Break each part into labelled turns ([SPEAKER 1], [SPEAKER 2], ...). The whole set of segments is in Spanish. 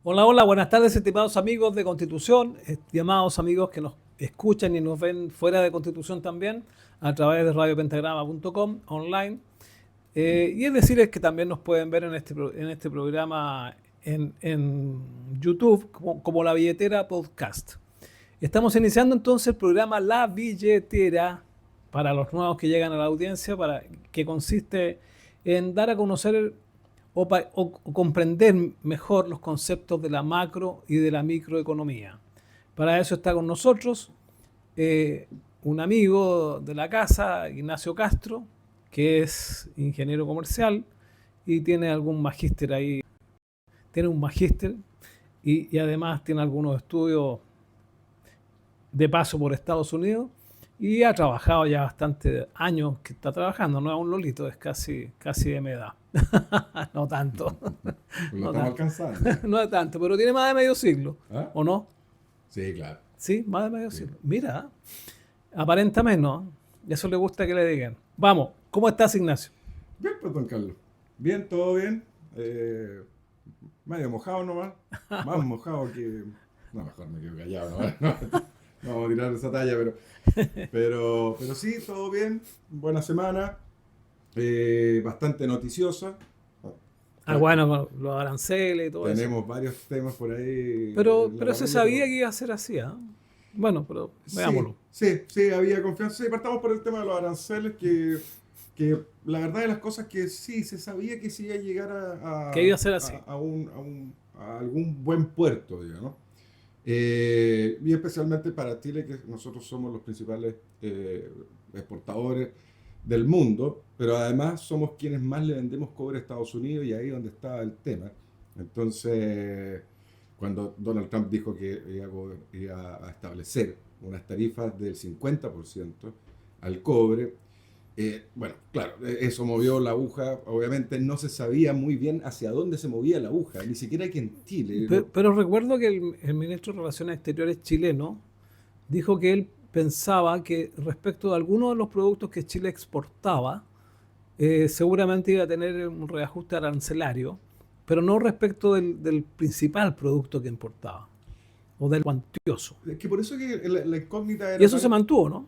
[SPEAKER 1] Hola, hola, buenas tardes, estimados amigos de Constitución, estimados amigos que nos escuchan y nos ven fuera de Constitución también, a través de radiopentagrama.com online. Y es decirles que también nos pueden ver en este programa en YouTube como La Billetera Podcast. Estamos iniciando entonces el programa La Billetera para los nuevos que llegan a la audiencia, que consiste en dar a conocer o comprender mejor los conceptos de la macro y de la microeconomía. Para eso está con nosotros un amigo de la casa, Ignacio Castro, que es ingeniero comercial y tiene algún magíster ahí, tiene un magíster y además tiene algunos estudios de paso por Estados Unidos y ha trabajado ya bastantes años que está trabajando, no es un lolito, es casi de mi edad. No tanto.
[SPEAKER 2] Lo
[SPEAKER 1] No
[SPEAKER 2] estamos
[SPEAKER 1] tanto.
[SPEAKER 2] alcanzando.
[SPEAKER 1] No es tanto, pero tiene más de medio siglo.
[SPEAKER 2] ¿Ah?
[SPEAKER 1] ¿O no?
[SPEAKER 2] Sí, claro.
[SPEAKER 1] Sí, más de medio
[SPEAKER 2] Sí.
[SPEAKER 1] siglo. Mira, aparenta menos. Eso le gusta que le digan. Vamos, ¿cómo estás, Ignacio?
[SPEAKER 2] Bien, pues, don Carlos. Bien, todo bien. Medio mojado nomás. Más mojado que. No, mejor me quedo callado, ¿no? No vamos a tirar esa talla, pero sí, todo bien. Buena semana. Bastante noticiosa.
[SPEAKER 1] Bueno, con los aranceles y todo eso.
[SPEAKER 2] Tenemos varios temas por ahí en la
[SPEAKER 1] Pero se
[SPEAKER 2] parrilla,
[SPEAKER 1] sabía
[SPEAKER 2] pero.
[SPEAKER 1] que iba a ser así, ¿ah? Bueno, pero
[SPEAKER 2] Sí,
[SPEAKER 1] veámoslo.
[SPEAKER 2] sí, había confianza. Sí, partamos por el tema de los aranceles, que la verdad de las cosas que sí, se sabía que se iba a llegar
[SPEAKER 1] Que iba a ser así.
[SPEAKER 2] a algún buen puerto, digamos. Y especialmente para Chile, que nosotros somos los principales exportadores del mundo, pero además somos quienes más le vendemos cobre a Estados Unidos y ahí es donde está el tema. Entonces, cuando Donald Trump dijo que iba a establecer unas tarifas del 50% al cobre, bueno, claro, eso movió la aguja. Obviamente no se sabía muy bien hacia dónde se movía la aguja, ni siquiera aquí en Chile.
[SPEAKER 1] Pero recuerdo que el ministro de Relaciones Exteriores chileno dijo que él pensaba que respecto de algunos de los productos que Chile exportaba, seguramente iba a tener un reajuste arancelario, pero no respecto del principal producto que importaba, o del cuantioso.
[SPEAKER 2] Es que por eso que la incógnita
[SPEAKER 1] Y
[SPEAKER 2] era
[SPEAKER 1] eso se
[SPEAKER 2] tan.
[SPEAKER 1] mantuvo, ¿no?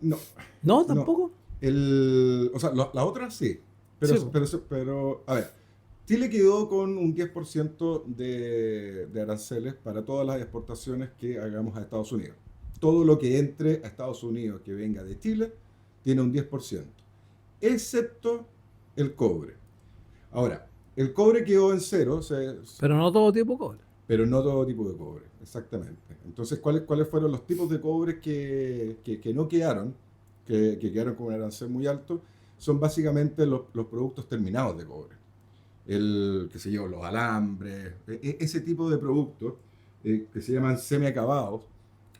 [SPEAKER 2] No,
[SPEAKER 1] ¿No?
[SPEAKER 2] no.
[SPEAKER 1] ¿Tampoco?
[SPEAKER 2] O sea, la otra sí. Pero,
[SPEAKER 1] Sí, po.
[SPEAKER 2] pero, a ver, Chile quedó con un 10% de aranceles para todas las exportaciones que hagamos a Estados Unidos. Todo lo que entre a Estados Unidos que venga de Chile tiene un 10%, excepto el cobre. Ahora, el cobre quedó en cero,
[SPEAKER 1] Pero no todo tipo de cobre.
[SPEAKER 2] pero no todo tipo de cobre, exactamente. Entonces, ¿cuáles fueron los tipos de cobre que no quedaron, que quedaron con un arancel muy alto? Son básicamente los productos terminados de cobre. Qué sé yo, los alambres, ese tipo de productos que se llaman semiacabados.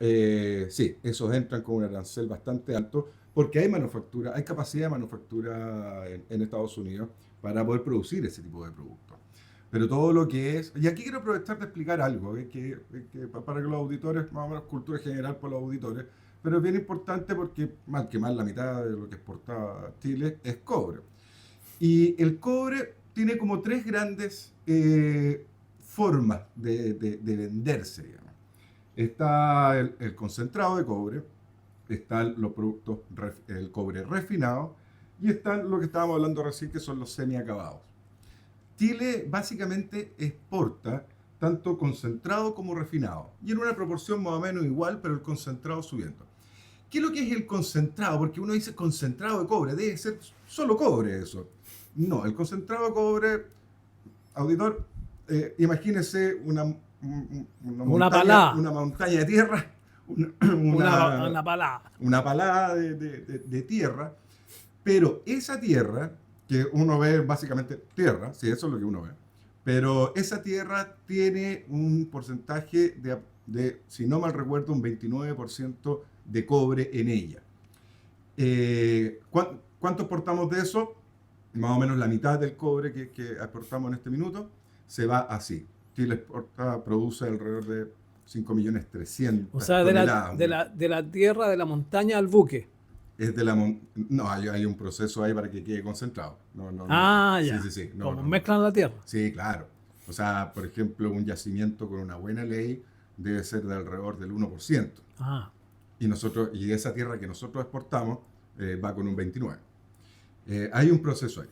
[SPEAKER 2] Sí, esos entran con un arancel bastante alto porque hay manufactura, hay capacidad de manufactura en Estados Unidos para poder producir ese tipo de productos. Pero todo lo que es. Y aquí quiero aprovechar de explicar algo, para que los auditores, más o menos cultura general para los auditores, pero es bien importante porque mal que mal la mitad de lo que exporta Chile es cobre. Y el cobre tiene como tres grandes formas de venderse, digamos. Está el concentrado de cobre, están los productos, el cobre refinado, y están lo que estábamos hablando recién, que son los semiacabados. Chile básicamente exporta tanto concentrado como refinado, y en una proporción más o menos igual, pero el concentrado subiendo. ¿Qué es lo que es el concentrado? Porque uno dice concentrado de cobre, debe ser solo cobre eso. No, el concentrado de cobre, auditor, imagínese
[SPEAKER 1] Una palada.
[SPEAKER 2] una montaña de tierra, una,
[SPEAKER 1] Una palada.
[SPEAKER 2] una palada de tierra, pero esa tierra, que uno ve básicamente tierra, sí, eso es lo que uno ve, pero esa tierra tiene un porcentaje si no mal recuerdo, un 29% de cobre en ella. ¿Cuánto exportamos de eso? Más o menos la mitad del cobre que exportamos en este minuto se va así. Chile produce alrededor de
[SPEAKER 1] O
[SPEAKER 2] 5.300.000
[SPEAKER 1] sea,
[SPEAKER 2] toneladas.
[SPEAKER 1] de la tierra, de la montaña al buque.
[SPEAKER 2] Es no, hay un proceso ahí para que quede concentrado. No, no, no.
[SPEAKER 1] Ah,
[SPEAKER 2] Sí,
[SPEAKER 1] ya.
[SPEAKER 2] sí, sí. No,
[SPEAKER 1] Como
[SPEAKER 2] no, no.
[SPEAKER 1] mezclan la tierra.
[SPEAKER 2] Sí, claro. O sea, por ejemplo, un yacimiento con una buena ley debe ser de alrededor del 1%.
[SPEAKER 1] Ah,
[SPEAKER 2] Y esa tierra que nosotros exportamos va con un 29%. Hay un proceso ahí.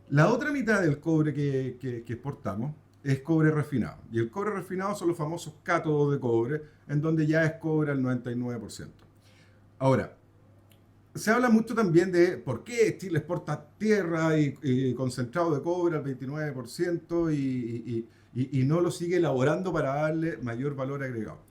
[SPEAKER 2] La otra mitad del cobre que exportamos es cobre refinado. Y el cobre refinado son los famosos cátodos de cobre, en donde ya es cobre al 99%. Ahora, se habla mucho también de por qué Chile exporta tierra y concentrado de cobre al 29% y no lo sigue elaborando para darle mayor valor agregado.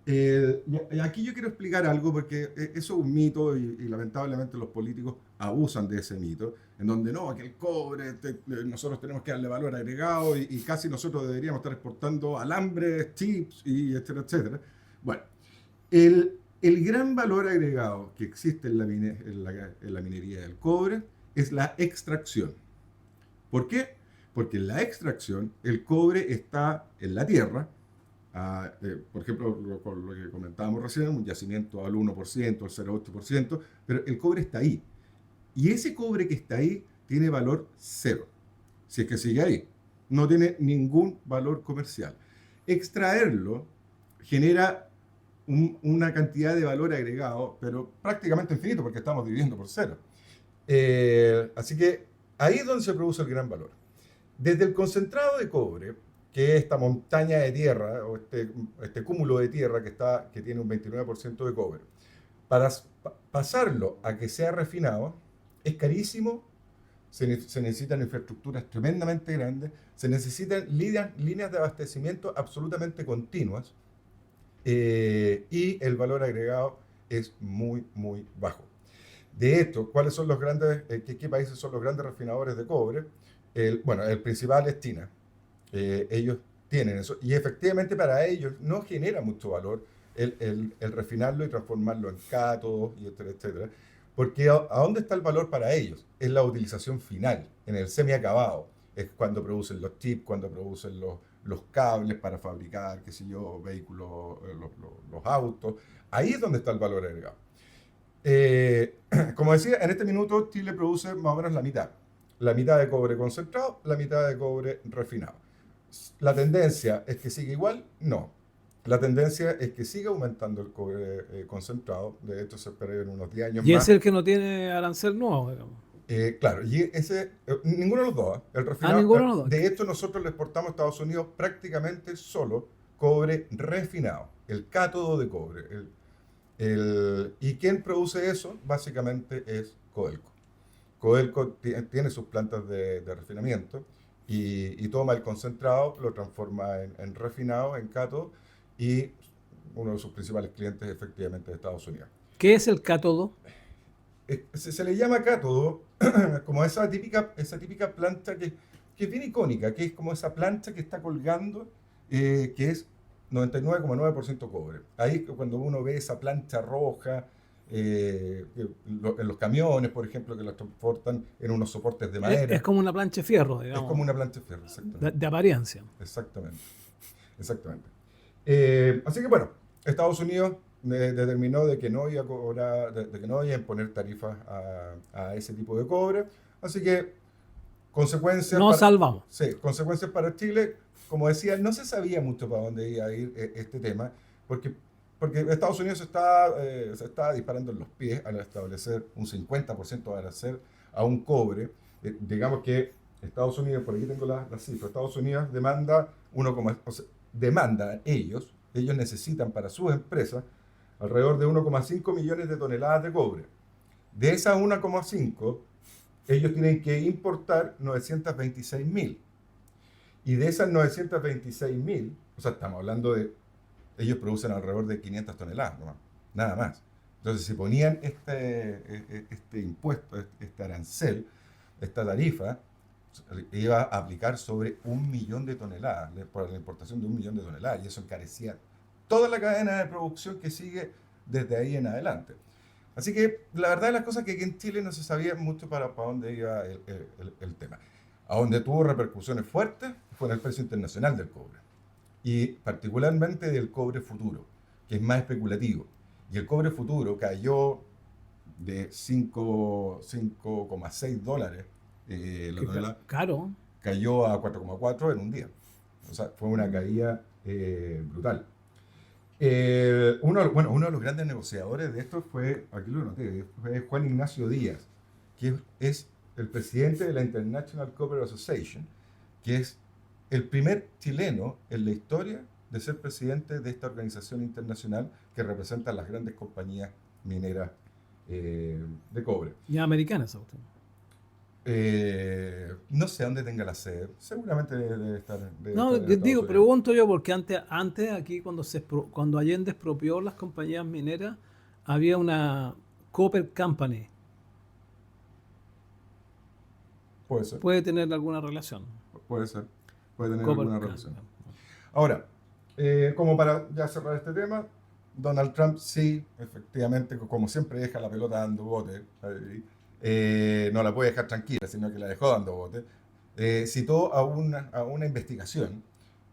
[SPEAKER 2] Y aquí yo quiero explicar algo porque eso es un mito y lamentablemente los políticos abusan de ese mito, en donde no, que el cobre, nosotros tenemos que darle valor agregado y casi nosotros deberíamos estar exportando alambres, chips y etcétera, etcétera. Bueno, el gran valor agregado que existe en la minería del cobre es la extracción. ¿Por qué? Porque en la extracción el cobre está en la tierra. Por ejemplo, con lo que comentábamos recién, un yacimiento al 1%, al 0,8%, pero el cobre está ahí. Y ese cobre que está ahí tiene valor cero, si es que sigue ahí. No tiene ningún valor comercial. Extraerlo genera una cantidad de valor agregado, pero prácticamente infinito, porque estamos dividiendo por cero. Así que ahí es donde se produce el gran valor. Desde el concentrado de cobre, que es esta montaña de tierra, o este cúmulo de tierra que tiene un 29% de cobre, para pasarlo a que sea refinado, es carísimo, se necesitan infraestructuras tremendamente grandes, se necesitan líneas de abastecimiento absolutamente continuas, y el valor agregado es muy, muy bajo. De hecho, ¿cuáles son los grandes, qué países son los grandes refinadores de cobre? Bueno, el principal es China. Ellos tienen eso. Y efectivamente para ellos no genera mucho valor el refinarlo y transformarlo en cátodos y etcétera, etcétera. Porque ¿a dónde está el valor para ellos? Es la utilización final, en el semiacabado. Es cuando producen los chips, cuando producen los cables para fabricar, qué sé yo, vehículos, los autos. Ahí es donde está el valor agregado. Como decía, en este minuto Chile produce más o menos la mitad. La mitad de cobre concentrado, la mitad de cobre refinado. ¿La tendencia es que siga igual? No. La tendencia es que siga aumentando el cobre concentrado. De hecho, se espera en unos 10 años
[SPEAKER 1] y es
[SPEAKER 2] más.
[SPEAKER 1] el que no tiene arancel nuevo, digamos.
[SPEAKER 2] Claro, y ninguno de los dos. El
[SPEAKER 1] Ah,
[SPEAKER 2] refinado,
[SPEAKER 1] ninguno de los dos.
[SPEAKER 2] de hecho, nosotros le exportamos a Estados Unidos prácticamente solo cobre refinado, el cátodo de cobre. ¿Y quién produce eso? Básicamente es Codelco. Codelco tiene sus plantas de refinamiento y toma el concentrado, lo transforma en refinado, en cátodo, y uno de sus principales clientes es efectivamente de Estados Unidos.
[SPEAKER 1] ¿Qué es el cátodo?
[SPEAKER 2] Se le llama cátodo como esa típica plancha que es bien icónica, que es como esa plancha que está colgando, que es 99,9% cobre. Ahí cuando uno ve esa plancha roja, en los camiones, por ejemplo, que la transportan en unos soportes de madera.
[SPEAKER 1] Es como una plancha de fierro,
[SPEAKER 2] Es
[SPEAKER 1] digamos,
[SPEAKER 2] como una plancha de fierro, exactamente.
[SPEAKER 1] de apariencia.
[SPEAKER 2] Exactamente, exactamente. Así que bueno, Estados Unidos determinó de que no iba a cobrar, de que no iba a imponer tarifas a ese tipo de cobre. Así que consecuencias
[SPEAKER 1] Nos salvamos.
[SPEAKER 2] sí, consecuencias para Chile. Como decía, no se sabía mucho para dónde iba a ir este tema, porque Estados Unidos se está disparando en los pies al establecer un 50% de arancel a un cobre. Digamos que Estados Unidos, por aquí tengo la cifra, Estados Unidos demanda demandan ellos necesitan para sus empresas alrededor de 1,5 millones de toneladas de cobre. De esas 1,5, ellos tienen que importar 926.000. Y de esas 926.000, o sea, estamos hablando de, ellos producen alrededor de 500 toneladas, ¿no? Nada más. Entonces, si ponían este impuesto, este arancel, esta tarifa, iba a aplicar sobre 1.000.000 de toneladas, por la importación de 1.000.000 de toneladas, y eso encarecía toda la cadena de producción que sigue desde ahí en adelante. Así que la verdad de las cosas es que aquí en Chile no se sabía mucho para dónde iba el tema. A donde tuvo repercusiones fuertes fue en el precio internacional del cobre, y particularmente del cobre futuro, que es más especulativo. Y el cobre futuro cayó de 5,6 dólares la tonelada,
[SPEAKER 1] Caro.
[SPEAKER 2] cayó a 4,4 en un día. O sea, fue una caída brutal. Uno de los grandes negociadores de esto fue, aquí lo noté, fue Juan Ignacio Díaz, que es el presidente de la International Copper Association, que es el primer chileno en la historia de ser presidente de esta organización internacional que representa a las grandes compañías mineras de cobre.
[SPEAKER 1] Y americana esa cuestión.
[SPEAKER 2] No sé dónde tenga la sede, seguramente debe estar,
[SPEAKER 1] No,
[SPEAKER 2] en Estados
[SPEAKER 1] digo,
[SPEAKER 2] Unidos.
[SPEAKER 1] pregunto yo, porque antes aquí cuando Allende expropió las compañías mineras, había una Copper Company.
[SPEAKER 2] Puede ser,
[SPEAKER 1] Puede tener alguna relación.
[SPEAKER 2] puede ser, puede tener
[SPEAKER 1] Copper
[SPEAKER 2] alguna
[SPEAKER 1] Company.
[SPEAKER 2] relación. Ahora, como para ya cerrar este tema, Donald Trump sí, efectivamente, como siempre deja la pelota dando bote, no la puede dejar tranquila, sino que la dejó dando bote, citó a una investigación,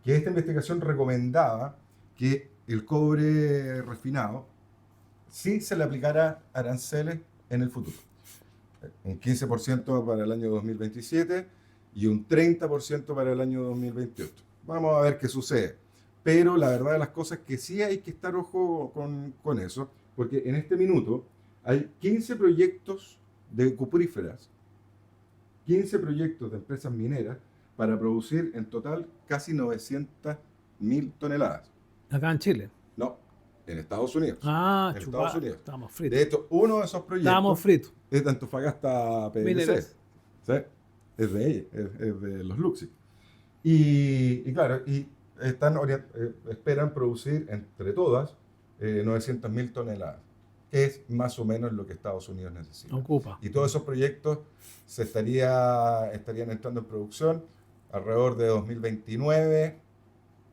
[SPEAKER 2] que esta investigación recomendaba que el cobre refinado sí se le aplicara aranceles en el futuro. Un 15% para el año 2027 y un 30% para el año 2028. Vamos a ver qué sucede. Pero la verdad de las cosas es que sí hay que estar ojo con eso, porque en este minuto hay 15 proyectos de cupríferas, 15 proyectos de empresas mineras para producir en total casi 900.000 toneladas.
[SPEAKER 1] Acá en Chile.
[SPEAKER 2] No, en Estados Unidos.
[SPEAKER 1] Ah,
[SPEAKER 2] En
[SPEAKER 1] chupá,
[SPEAKER 2] Estados Unidos.
[SPEAKER 1] estamos
[SPEAKER 2] De
[SPEAKER 1] fritos.
[SPEAKER 2] hecho, uno de esos
[SPEAKER 1] Estábamos
[SPEAKER 2] proyectos
[SPEAKER 1] fritos.
[SPEAKER 2] es de Antofagasta PLC.
[SPEAKER 1] Mineras.
[SPEAKER 2] ¿Sí? Es de ella, es de los Luxi. Y claro, esperan producir entre todas 900.000 toneladas, que es más o menos lo que Estados Unidos necesita.
[SPEAKER 1] Ocupa.
[SPEAKER 2] Y todos esos proyectos estarían entrando en producción alrededor de 2029,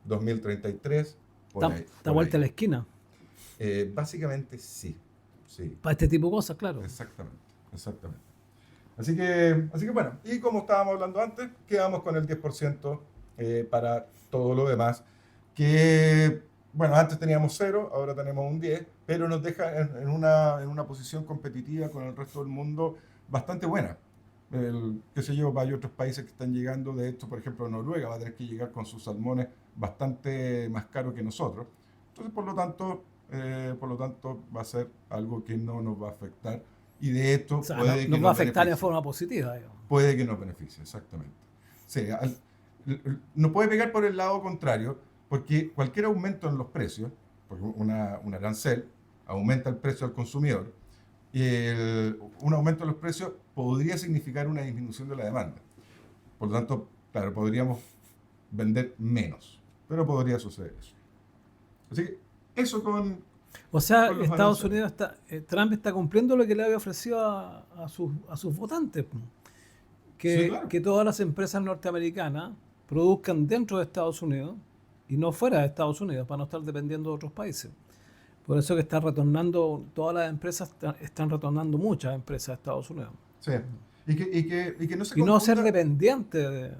[SPEAKER 2] 2033.
[SPEAKER 1] Está vuelta a la esquina.
[SPEAKER 2] Básicamente sí.
[SPEAKER 1] Para este tipo de cosas, claro.
[SPEAKER 2] Exactamente. Así que bueno, y como estábamos hablando antes, quedamos con el 10% para todo lo demás, que, bueno, antes teníamos 0, ahora tenemos un 10, pero nos deja en una posición competitiva con el resto del mundo bastante buena. Qué sé yo, hay otros países que están llegando, de hecho, por ejemplo, Noruega va a tener que llegar con sus salmones bastante más caros que nosotros. Entonces, por lo tanto, va a ser algo que no nos va a afectar. Y de hecho,
[SPEAKER 1] O sea,
[SPEAKER 2] puede que
[SPEAKER 1] nos va a
[SPEAKER 2] nos
[SPEAKER 1] afectar de
[SPEAKER 2] beneficie.
[SPEAKER 1] forma positiva, digamos.
[SPEAKER 2] Puede que nos beneficie, exactamente. Sí, no puede pegar por el lado contrario, porque cualquier aumento en los precios, porque un arancel aumenta el precio al consumidor, y un aumento en los precios podría significar una disminución de la demanda. Por lo tanto, claro, podríamos vender menos, pero podría suceder eso. Así que eso
[SPEAKER 1] O sea,
[SPEAKER 2] con los
[SPEAKER 1] Estados
[SPEAKER 2] aranceles.
[SPEAKER 1] Unidos Trump está cumpliendo lo que le había ofrecido a sus votantes.
[SPEAKER 2] Sí, claro.
[SPEAKER 1] Que todas las empresas norteamericanas produzcan dentro de Estados Unidos y no fuera de Estados Unidos, para no estar dependiendo de otros países. Por eso que está retornando, todas las empresas están retornando, muchas empresas a Estados Unidos.
[SPEAKER 2] Sí. Y que no se
[SPEAKER 1] Y no ser
[SPEAKER 2] confunda.
[SPEAKER 1] dependiente,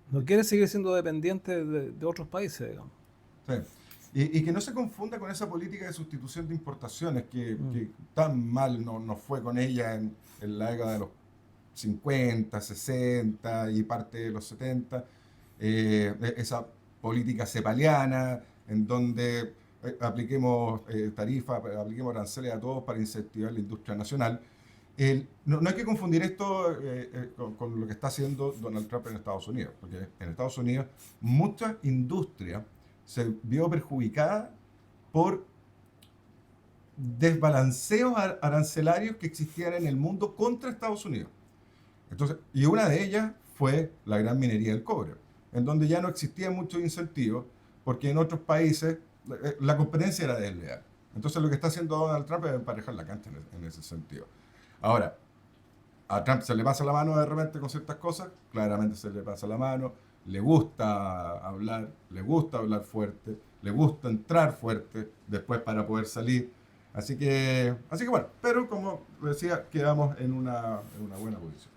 [SPEAKER 1] no quiere seguir siendo dependiente de otros países, digamos.
[SPEAKER 2] Sí. Y que no se confunda con esa política de sustitución de importaciones que tan mal nos fue con ella en la década de los 50, 60 y parte de los 70. Esa política cepaliana en donde apliquemos tarifas, apliquemos aranceles a todos para incentivar la industria nacional. No hay que confundir esto con lo que está haciendo Donald Trump en Estados Unidos, porque en Estados Unidos mucha industria se vio perjudicada por desbalanceos arancelarios que existían en el mundo contra Estados Unidos. Entonces, y una de ellas fue la gran minería del cobre, en donde ya no existía mucho incentivo, porque en otros países la competencia era desleal. Entonces, lo que está haciendo Donald Trump es emparejar la cancha en ese sentido. Ahora, a Trump se le pasa la mano de repente con ciertas cosas, claramente se le pasa la mano, le gusta hablar fuerte, le gusta entrar fuerte después para poder salir. Así que bueno, pero como decía, quedamos en una buena posición.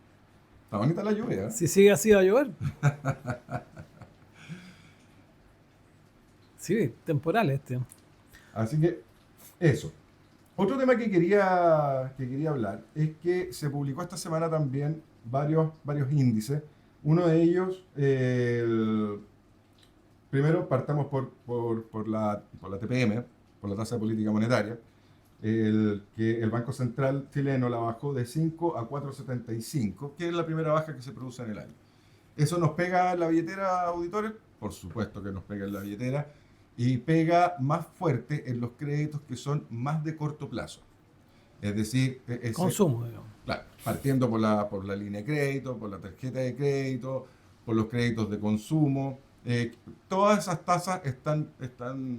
[SPEAKER 2] Está bonita la lluvia, ¿eh?
[SPEAKER 1] Si sigue así va a llover. Sí, temporal este.
[SPEAKER 2] Así que eso. Otro tema que quería hablar es que se publicó esta semana también varios índices. Uno de ellos, primero partamos por la TPM, por la tasa de política monetaria, que el Banco Central chileno la bajó de 5 a 4,75, que es la primera baja que se produce en el año. ¿Eso nos pega en la billetera, auditores? Por supuesto que nos pega en la billetera y pega más fuerte en los créditos que son más de corto plazo. Es decir,
[SPEAKER 1] Consumo, digamos.
[SPEAKER 2] claro, partiendo por la línea de crédito, por la tarjeta de crédito, por los créditos de consumo. Todas esas tasas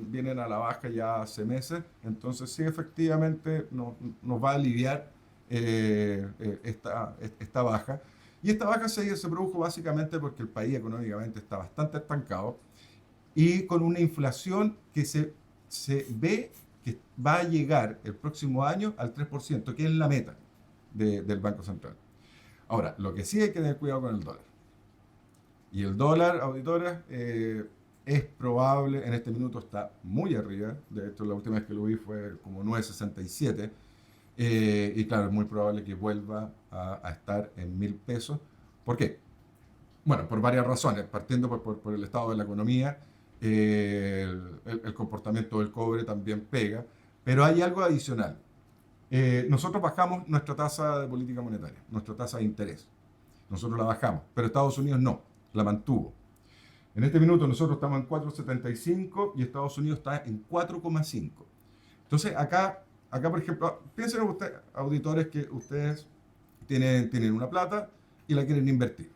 [SPEAKER 2] vienen a la baja ya hace meses, entonces sí, efectivamente nos va a aliviar esta baja. Y esta baja se produjo básicamente porque el país económicamente está bastante estancado y con una inflación que se ve que va a llegar el próximo año al 3%, que es la meta del Banco Central. Ahora, lo que sí hay que tener cuidado con el dólar. Y el dólar, auditores, es probable, en este minuto está muy arriba, de hecho la última vez que lo vi fue como 9,67, y claro, es muy probable que vuelva a estar en 1.000 pesos. ¿Por qué? Bueno, por varias razones, partiendo por el estado de la economía, el comportamiento del cobre también pega, pero hay algo adicional. Nosotros bajamos nuestra tasa de política monetaria, nuestra tasa de interés. Nosotros la bajamos, pero Estados Unidos no, la mantuvo. En este minuto nosotros estamos en 4,75 y Estados Unidos está en 4,5. Entonces acá, por ejemplo, piensen ustedes, auditores, que ustedes tienen una plata y la quieren invertir.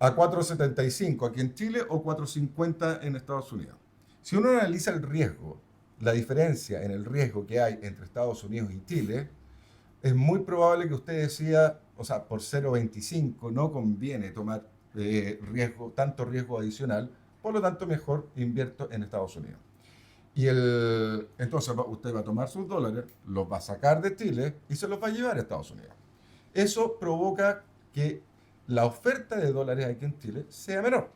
[SPEAKER 2] A 4,75 aquí en Chile o 4,50 en Estados Unidos. Si uno analiza el riesgo, la diferencia en el riesgo que hay entre Estados Unidos y Chile, es muy probable que usted decida, o sea, por 0,25 no conviene tomar tanto riesgo adicional, por lo tanto mejor invierto en Estados Unidos. Entonces usted va a tomar sus dólares, los va a sacar de Chile y se los va a llevar a Estados Unidos. Eso provoca que la oferta de dólares aquí en Chile sea menor,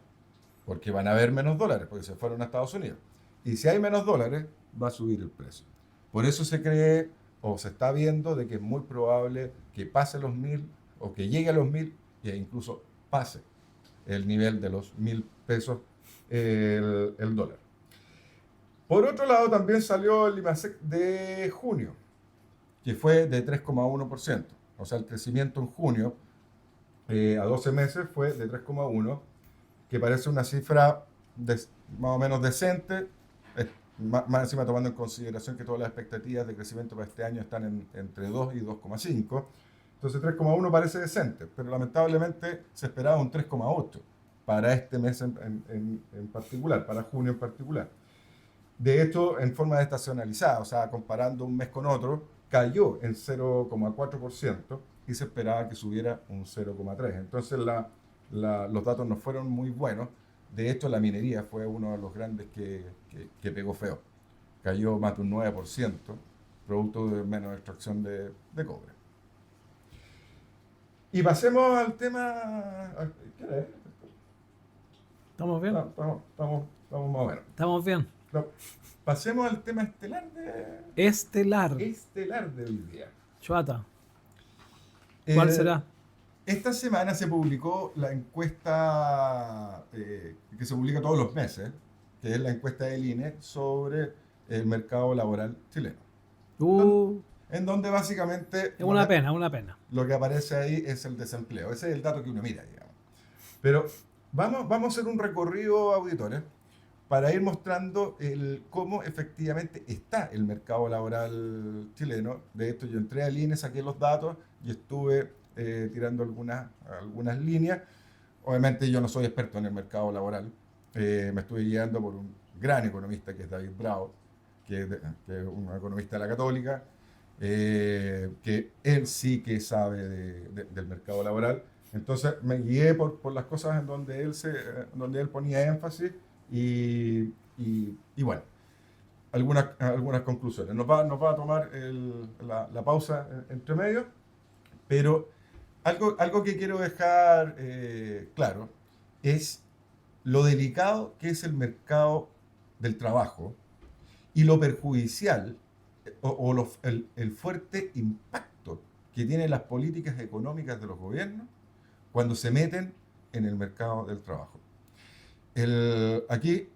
[SPEAKER 2] porque van a haber menos dólares, porque se fueron a Estados Unidos. Y si hay menos dólares, va a subir el precio. Por eso se cree, o se está viendo, de que es muy probable que pase los 1.000, o que llegue a los 1.000, e incluso pase el nivel de los 1.000 pesos el dólar. Por otro lado, también salió el IMASEC de junio, que fue de 3,1%. O sea, el crecimiento en junio a 12 meses fue de 3,1%, que parece una cifra más o menos decente, más encima tomando en consideración que todas las expectativas de crecimiento para este año están entre 2 y 2,5. Entonces 3,1 parece decente, pero lamentablemente se esperaba un 3,8 para este mes en particular, para junio en particular. De hecho, en forma desestacionalizada, o sea, comparando un mes con otro, cayó en 0,4% y se esperaba que subiera un 0,3%. Entonces los datos no fueron muy buenos. De hecho, la minería fue uno de los grandes que pegó feo. Cayó más de un 9%, producto de menos extracción de cobre. Y pasemos al tema... ¿Qué es?
[SPEAKER 1] ¿Estamos bien?
[SPEAKER 2] Estamos más o menos.
[SPEAKER 1] Estamos bien.
[SPEAKER 2] No, pasemos al tema estelar
[SPEAKER 1] Estelar.
[SPEAKER 2] de hoy día.
[SPEAKER 1] Chuata. ¿Cuál será?
[SPEAKER 2] Esta semana se publicó la encuesta que se publica todos los meses, que es la encuesta del INE sobre el mercado laboral chileno. En donde básicamente...
[SPEAKER 1] Es una pena.
[SPEAKER 2] Lo que aparece ahí es el desempleo. Ese es el dato que uno mira, digamos. Pero vamos a hacer un recorrido, auditores, para ir mostrando cómo efectivamente está el mercado laboral chileno. De hecho, yo entré al INE, saqué los datos y estuve tirando algunas líneas. Obviamente yo no soy experto en el mercado laboral. Me estuve guiando por un gran economista que es David Bravo, que es un economista de la Católica, que él sí que sabe del mercado laboral. Entonces me guié por las cosas en donde él ponía énfasis. Y bueno, algunas conclusiones. Nos va a tomar la pausa entre medio, pero algo que quiero dejar claro es lo delicado que es el mercado del trabajo y lo perjudicial el fuerte impacto que tienen las políticas económicas de los gobiernos cuando se meten en el mercado del trabajo. Aquí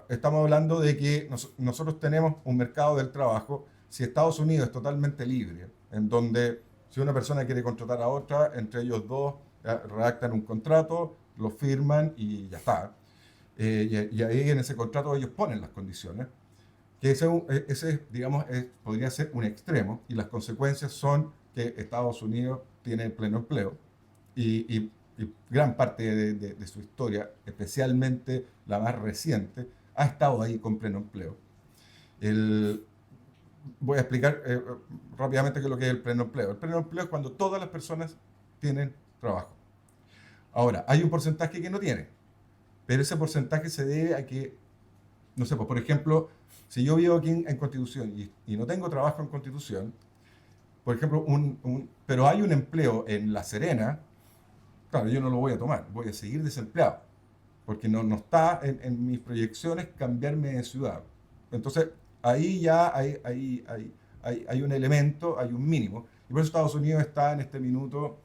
[SPEAKER 2] estamos hablando de que nosotros tenemos un mercado del trabajo. Si Estados Unidos es totalmente libre, en donde si una persona quiere contratar a otra, entre ellos dos redactan un contrato, lo firman y ya está. Y ahí en ese contrato ellos ponen las condiciones, que ese digamos, podría ser un extremo, y las consecuencias son que Estados Unidos tiene pleno empleo y gran parte de su historia, especialmente la más reciente, ha estado ahí con pleno empleo. El, Voy a explicar rápidamente qué es lo que es el pleno empleo. El pleno empleo es cuando todas las personas tienen trabajo. Ahora, hay un porcentaje que no tiene, pero ese porcentaje se debe a que, no sé, pues, por ejemplo, si yo vivo aquí en Constitución y no tengo trabajo en Constitución, por ejemplo, pero hay un empleo en La Serena, claro, yo no lo voy a tomar, voy a seguir desempleado, porque no está en mis proyecciones cambiarme de ciudad. Entonces, ahí ya hay un elemento, hay un mínimo, y por eso Estados Unidos está en este minuto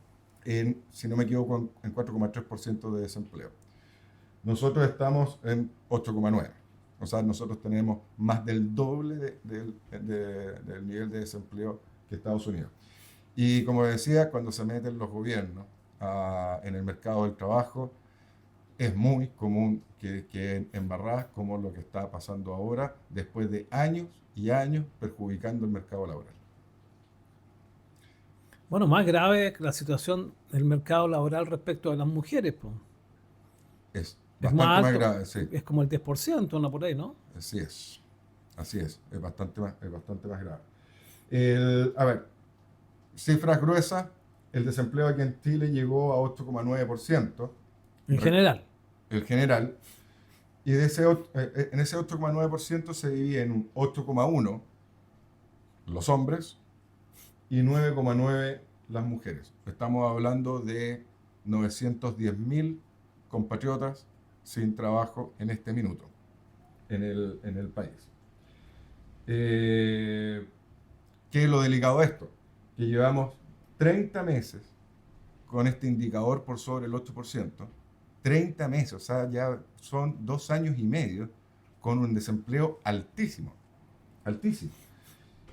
[SPEAKER 2] en, si no me equivoco, en 4,3% de desempleo. Nosotros estamos en 8,9%. O sea, nosotros tenemos más del doble del nivel de desempleo que Estados Unidos. Y como decía, cuando se meten los gobiernos en el mercado del trabajo, es muy común que queden embarradas, como lo que está pasando ahora, después de años y años perjudicando el mercado laboral.
[SPEAKER 1] Bueno, más grave es la situación del mercado laboral respecto a las mujeres, po.
[SPEAKER 2] Es
[SPEAKER 1] Es más
[SPEAKER 2] bastante más
[SPEAKER 1] alto,
[SPEAKER 2] grave, sí.
[SPEAKER 1] es como el 10%, no por ahí, ¿no?
[SPEAKER 2] Así es. Así es bastante más grave. A ver, cifras gruesas, el desempleo aquí en Chile llegó a 8,9%,
[SPEAKER 1] En general.
[SPEAKER 2] el general, y en ese 8,9% se divide en un 8,1% los hombres y 9,9% las mujeres. Estamos hablando de 910.000 compatriotas sin trabajo en este minuto en el país. ¿Qué es lo delicado de esto? Que llevamos 30 meses con este indicador por sobre el 8%. 30 meses, o sea, ya son 2 años y medio con un desempleo altísimo, altísimo.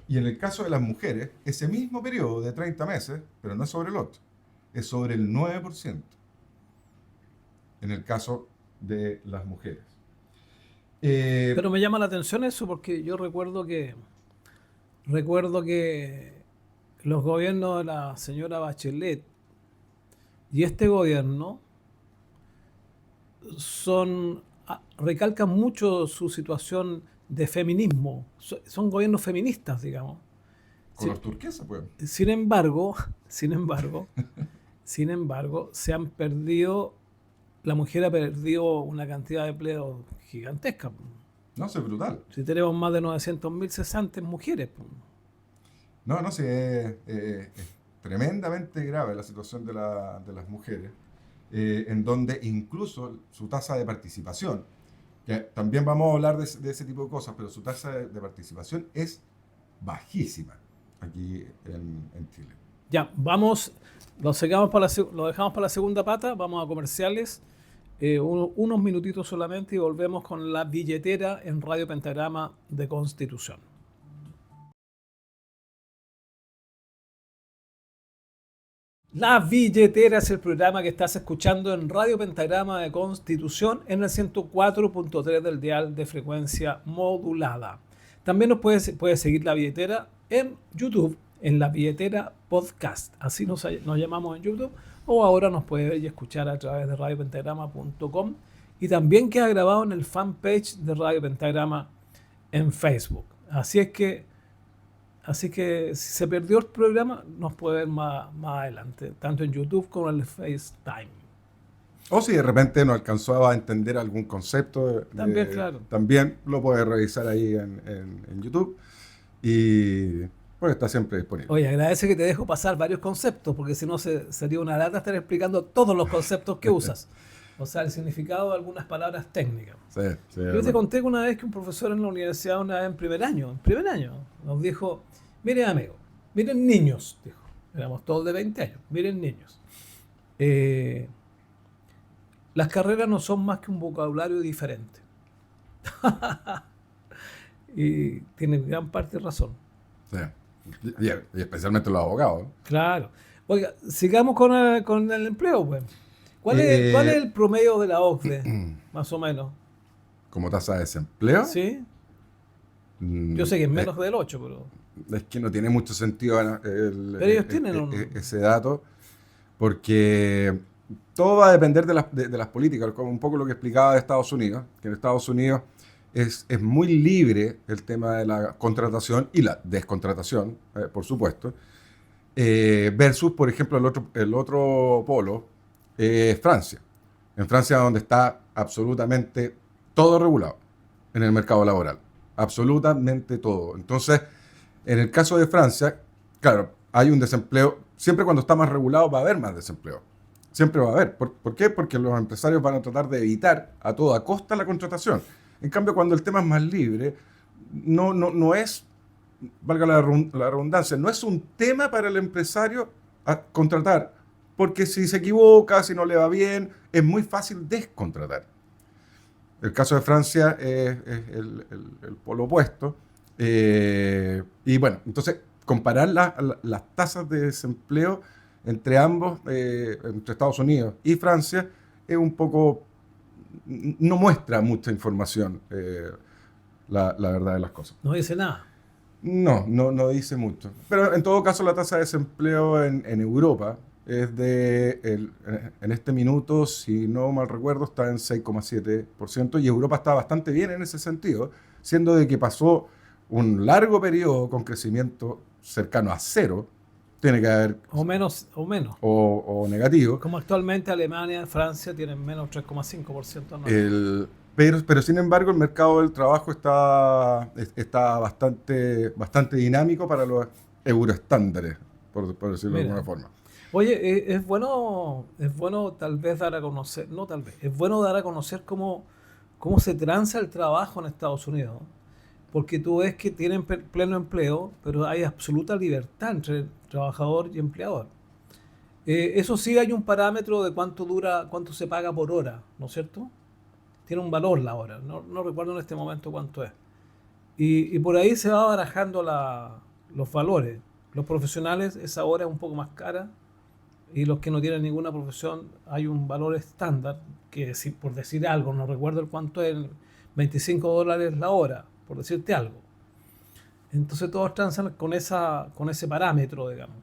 [SPEAKER 2] Y en el caso de las mujeres, ese mismo periodo de 30 meses, pero no es sobre el 8, es sobre el 9% en el caso de las mujeres.
[SPEAKER 1] Pero me llama la atención eso porque yo recuerdo que los gobiernos de la señora Bachelet y este gobierno recalcan mucho su situación de feminismo. Son gobiernos feministas, digamos.
[SPEAKER 2] Color turquesa, pues.
[SPEAKER 1] Sin embargo, sin embargo, sin embargo, la mujer ha perdido una cantidad de empleos gigantesca.
[SPEAKER 2] No, eso es brutal.
[SPEAKER 1] Si tenemos más de 900.000 cesantes mujeres.
[SPEAKER 2] No, sí, es tremendamente grave la situación de las mujeres, en donde incluso su tasa de participación, que también vamos a hablar de ese tipo de cosas, pero su tasa de participación es bajísima aquí en Chile.
[SPEAKER 1] Ya, lo dejamos para la segunda pata, vamos a comerciales, unos minutitos solamente y volvemos con la billetera en Radio Pentagrama de Constitución. La billetera es el programa que estás escuchando en Radio Pentagrama de Constitución en el 104.3 del dial de frecuencia modulada. También puedes seguir la billetera en YouTube, en la billetera podcast. Así nos llamamos en YouTube. O ahora nos puedes ver y escuchar a través de radiopentagrama.com. Y también queda grabado en el fanpage de Radio Pentagrama en Facebook. Así que si se perdió el programa, nos puede ver más adelante, tanto en YouTube como en el FaceTime.
[SPEAKER 2] O si de repente no alcanzó a entender algún concepto,
[SPEAKER 1] También, claro.
[SPEAKER 2] también lo puedes revisar ahí en YouTube y pues está siempre disponible.
[SPEAKER 1] Oye, agradece que te dejo pasar varios conceptos, porque si no sería una lata estar explicando todos los conceptos que usas. O sea, el significado de algunas palabras técnicas.
[SPEAKER 2] Sí,
[SPEAKER 1] Yo te conté una vez que un profesor en la universidad, una vez en primer año, nos dijo: miren amigos, miren niños, dijo. Éramos todos de 20 años, miren niños. Las carreras no son más que un vocabulario diferente. Y tiene gran parte de razón.
[SPEAKER 2] Sí. Y especialmente los abogados.
[SPEAKER 1] Claro. Oiga, sigamos con el empleo, pues. ¿Cuál es el promedio de la OCDE, más o menos?
[SPEAKER 2] Como tasa de desempleo.
[SPEAKER 1] ¿Sí?
[SPEAKER 2] mm,
[SPEAKER 1] Yo sé que es
[SPEAKER 2] eh,
[SPEAKER 1] menos del 8, pero...
[SPEAKER 2] es que no tiene mucho sentido
[SPEAKER 1] Pero ellos tienen
[SPEAKER 2] ese dato, porque todo va a depender de las políticas, como un poco lo que explicaba de Estados Unidos, que en Estados Unidos es muy libre el tema de la contratación y la descontratación, por supuesto, versus, por ejemplo, el otro polo, Francia. En Francia, donde está absolutamente todo regulado en el mercado laboral. Absolutamente todo. Entonces, en el caso de Francia, claro, hay un desempleo. Siempre cuando está más regulado va a haber más desempleo. Siempre va a haber. ¿Por qué? Porque los empresarios van a tratar de evitar a toda costa la contratación. En cambio, cuando el tema es más libre, no es, valga la redundancia, no es un tema para el empresario a contratar. Porque si se equivoca, si no le va bien, es muy fácil descontratar. El caso de Francia es el polo opuesto. Y bueno, entonces comparar las tasas de desempleo entre ambos, entre Estados Unidos y Francia, es un poco, no muestra mucha información, la verdad de las cosas.
[SPEAKER 1] No dice nada.
[SPEAKER 2] No dice mucho. Pero en todo caso, la tasa de desempleo en Europa es en este minuto, si no mal recuerdo, está en 6,7%, y Europa está bastante bien en ese sentido, siendo de que pasó un largo periodo con crecimiento cercano a cero, tiene que haber,
[SPEAKER 1] O menos.
[SPEAKER 2] o negativo.
[SPEAKER 1] Como actualmente Alemania y Francia tienen menos 3,5%. ¿No?
[SPEAKER 2] Pero sin embargo, el mercado del trabajo está bastante dinámico para los euroestándares, por decirlo de
[SPEAKER 1] Mira.
[SPEAKER 2] alguna forma.
[SPEAKER 1] Oye, es bueno tal vez dar a conocer, no tal vez, es bueno dar a conocer cómo se transa el trabajo en Estados Unidos. Porque tú ves que tienen pleno empleo, pero hay absoluta libertad entre trabajador y empleador. Eso sí, hay un parámetro de cuánto se paga por hora, ¿no es cierto? Tiene un valor la hora, no recuerdo en este momento cuánto es. Y por ahí se va barajando los valores. Los profesionales, esa hora es un poco más cara, y los que no tienen ninguna profesión, hay un valor estándar, que por decir algo, no recuerdo el cuánto es, $25 la hora, por decirte algo. Entonces todos transan con ese parámetro, digamos.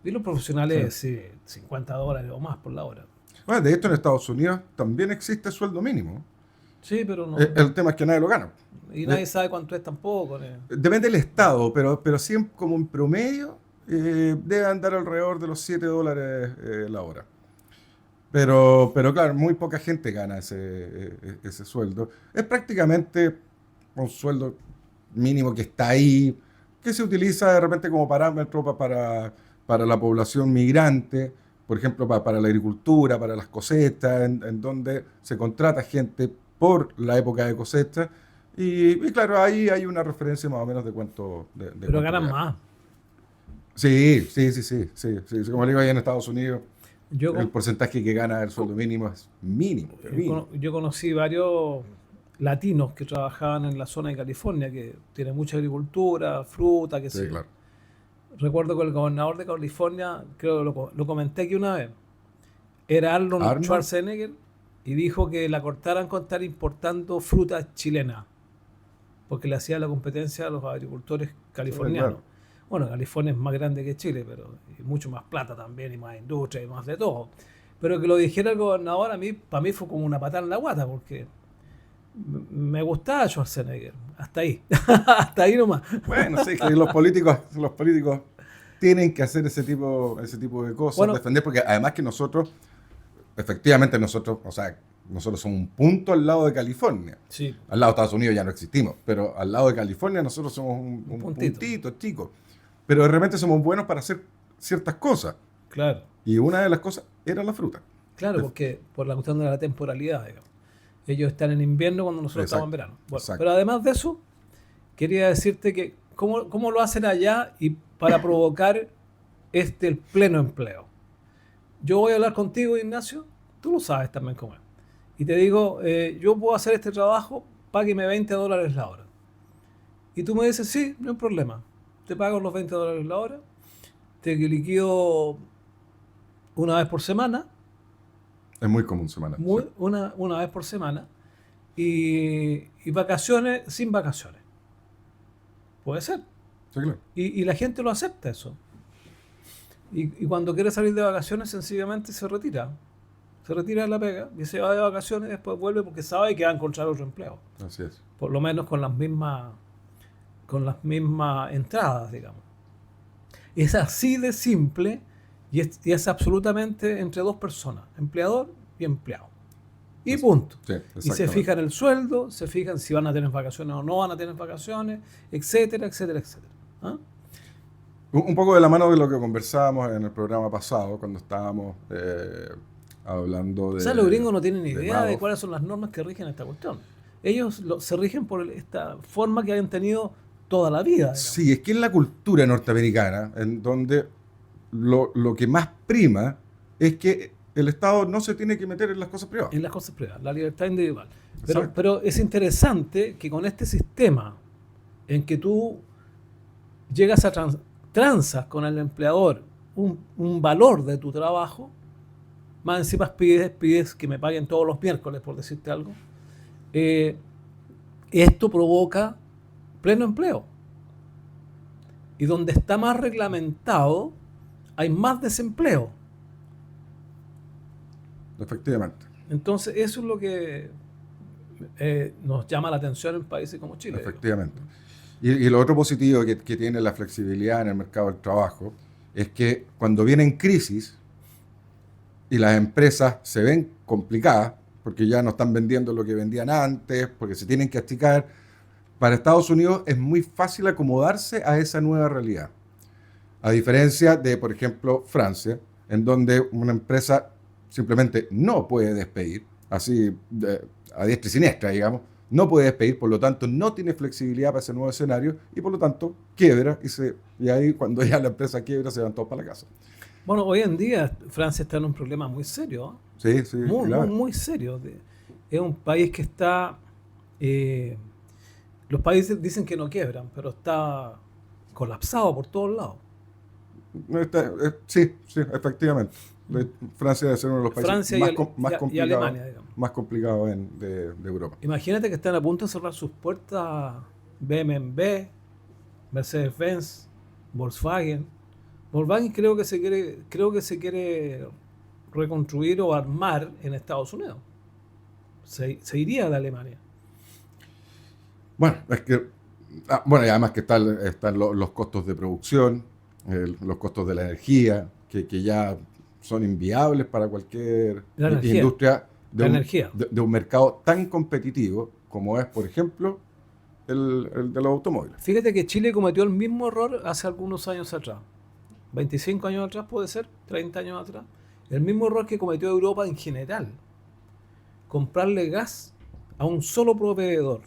[SPEAKER 1] Y los profesionales, sí, $50 o más por la hora.
[SPEAKER 2] Bueno, de hecho, en Estados Unidos también existe sueldo mínimo.
[SPEAKER 1] Sí, pero no.
[SPEAKER 2] El tema es que nadie lo gana.
[SPEAKER 1] Y nadie sabe cuánto es tampoco.
[SPEAKER 2] Depende del estado, pero sí como en promedio debe andar alrededor de los $7 la hora. Pero claro, muy poca gente gana ese sueldo. Es prácticamente un sueldo mínimo que está ahí, que se utiliza de repente como parámetro para la población migrante, por ejemplo, para la agricultura, para las cosechas, en donde se contrata gente por la época de cosecha. Y claro, ahí hay una referencia más o menos de cuánto.
[SPEAKER 1] Pero ganan más.
[SPEAKER 2] Sí. Como digo, ahí en Estados Unidos,
[SPEAKER 1] Yo,
[SPEAKER 2] el porcentaje que gana el sueldo mínimo es mínimo.
[SPEAKER 1] yo conocí varios latinos que trabajaban en la zona de California, que tiene mucha agricultura, fruta, qué sé
[SPEAKER 2] Sí,
[SPEAKER 1] yo.
[SPEAKER 2] claro.
[SPEAKER 1] Recuerdo que el gobernador de California, creo que lo comenté aquí una vez, era Arnold Schwarzenegger, y dijo que la cortaran con estar importando fruta chilena, porque le hacía la competencia a los agricultores californianos.
[SPEAKER 2] Claro.
[SPEAKER 1] Bueno, California es más grande que Chile, pero y mucho más plata también, y más industria, y más de todo. Pero que lo dijera el gobernador, para mí fue como una patada en la guata, porque me gustaba Schwarzenegger, hasta ahí, hasta ahí nomás.
[SPEAKER 2] Bueno, sí, que los políticos tienen que hacer ese tipo de cosas,
[SPEAKER 1] Bueno,
[SPEAKER 2] defender, porque además que efectivamente o sea, nosotros somos un punto al lado de California.
[SPEAKER 1] Sí.
[SPEAKER 2] Al lado de Estados Unidos ya no existimos, pero al lado de California nosotros somos un puntito chico. Pero de repente somos buenos para hacer ciertas cosas.
[SPEAKER 1] Claro.
[SPEAKER 2] Y una de las cosas era la fruta.
[SPEAKER 1] Claro, porque por la cuestión de la temporalidad, digamos. Ellos están en invierno cuando nosotros estamos en verano. Bueno, pero además de eso, quería decirte que cómo lo hacen allá y para provocar el pleno empleo. Yo voy a hablar contigo, Ignacio. Tú lo sabes también cómo es. y te digo, yo puedo hacer este trabajo, págueme $20 la hora. Y tú me dices, sí, no hay problema. Te pago los $20 la hora, te liquido una vez por semana,
[SPEAKER 2] Es muy común semana. Sí.
[SPEAKER 1] una vez por semana, y vacaciones sin vacaciones. Puede ser.
[SPEAKER 2] Sí, claro.
[SPEAKER 1] Y la gente lo acepta eso. Y cuando quiere salir de vacaciones, sencillamente se retira. Se retira de la pega y se va de vacaciones y después vuelve porque sabe que va a encontrar otro empleo.
[SPEAKER 2] Así es.
[SPEAKER 1] Por lo menos con las mismas entradas, digamos. Es así de simple y es absolutamente entre dos personas, empleador y empleado. Y punto.
[SPEAKER 2] Sí,
[SPEAKER 1] Y se
[SPEAKER 2] exactamente.
[SPEAKER 1] fijan el sueldo, se fijan si van a tener vacaciones o no van a tener vacaciones, etcétera, etcétera, etcétera. ¿Ah?
[SPEAKER 2] Un poco de la mano de lo que conversábamos en el programa pasado, cuando estábamos hablando de...
[SPEAKER 1] O sea, los gringos no tienen
[SPEAKER 2] de
[SPEAKER 1] idea de
[SPEAKER 2] Madoff.
[SPEAKER 1] cuáles son las normas que rigen esta cuestión. Ellos se rigen por esta forma que han tenido toda la vida, digamos.
[SPEAKER 2] Sí, es que es la cultura norteamericana en donde lo que más prima es que el Estado no se tiene que meter en las cosas privadas.
[SPEAKER 1] En las cosas privadas, la libertad individual.
[SPEAKER 2] Exacto.
[SPEAKER 1] Pero es interesante que con este sistema en que tú llegas a transas con el empleador un valor de tu trabajo, más encima pides que me paguen todos los miércoles, por decirte algo, esto provoca pleno empleo. Y donde está más reglamentado, hay más desempleo.
[SPEAKER 2] Efectivamente.
[SPEAKER 1] Entonces, eso es lo que nos llama la atención en países como Chile.
[SPEAKER 2] Efectivamente. Y lo otro positivo que tiene la flexibilidad en el mercado del trabajo es que cuando vienen crisis y las empresas se ven complicadas, porque ya no están vendiendo lo que vendían antes, porque se tienen que achicar, para Estados Unidos es muy fácil acomodarse a esa nueva realidad. A diferencia de, por ejemplo, Francia, en donde una empresa simplemente no puede despedir, así a diestra y siniestra, digamos, no puede despedir, por lo tanto no tiene flexibilidad para ese nuevo escenario y por lo tanto quiebra y ahí cuando ya la empresa quiebra se van todos para la casa.
[SPEAKER 1] Bueno, hoy en día Francia está en un problema muy serio, ¿eh?
[SPEAKER 2] Sí, sí,
[SPEAKER 1] Muy,
[SPEAKER 2] claro.
[SPEAKER 1] muy, muy serio. Es un país que está... los países dicen que no quiebran, pero está colapsado por todos lados.
[SPEAKER 2] Sí, sí, efectivamente. Francia debe ser uno de los países
[SPEAKER 1] Francia
[SPEAKER 2] más,
[SPEAKER 1] y
[SPEAKER 2] complicados,
[SPEAKER 1] Alemania, digamos.
[SPEAKER 2] más complicados de Europa.
[SPEAKER 1] Imagínate que están a punto de cerrar sus puertas BMW, Mercedes-Benz, Volkswagen. Volkswagen creo que se quiere reconstruir o armar en Estados Unidos. Se iría de Alemania.
[SPEAKER 2] Bueno, es que bueno, y además que están los costos de producción, los costos de la energía, que ya son inviables para cualquier
[SPEAKER 1] La energía.
[SPEAKER 2] industria
[SPEAKER 1] La energía.
[SPEAKER 2] de un mercado tan competitivo como es, por ejemplo, el de los automóviles.
[SPEAKER 1] Fíjate que Chile cometió el mismo error hace algunos años atrás. 25 años atrás puede ser, 30 años atrás. El mismo error que cometió Europa en general. Comprarle gas a un solo proveedor.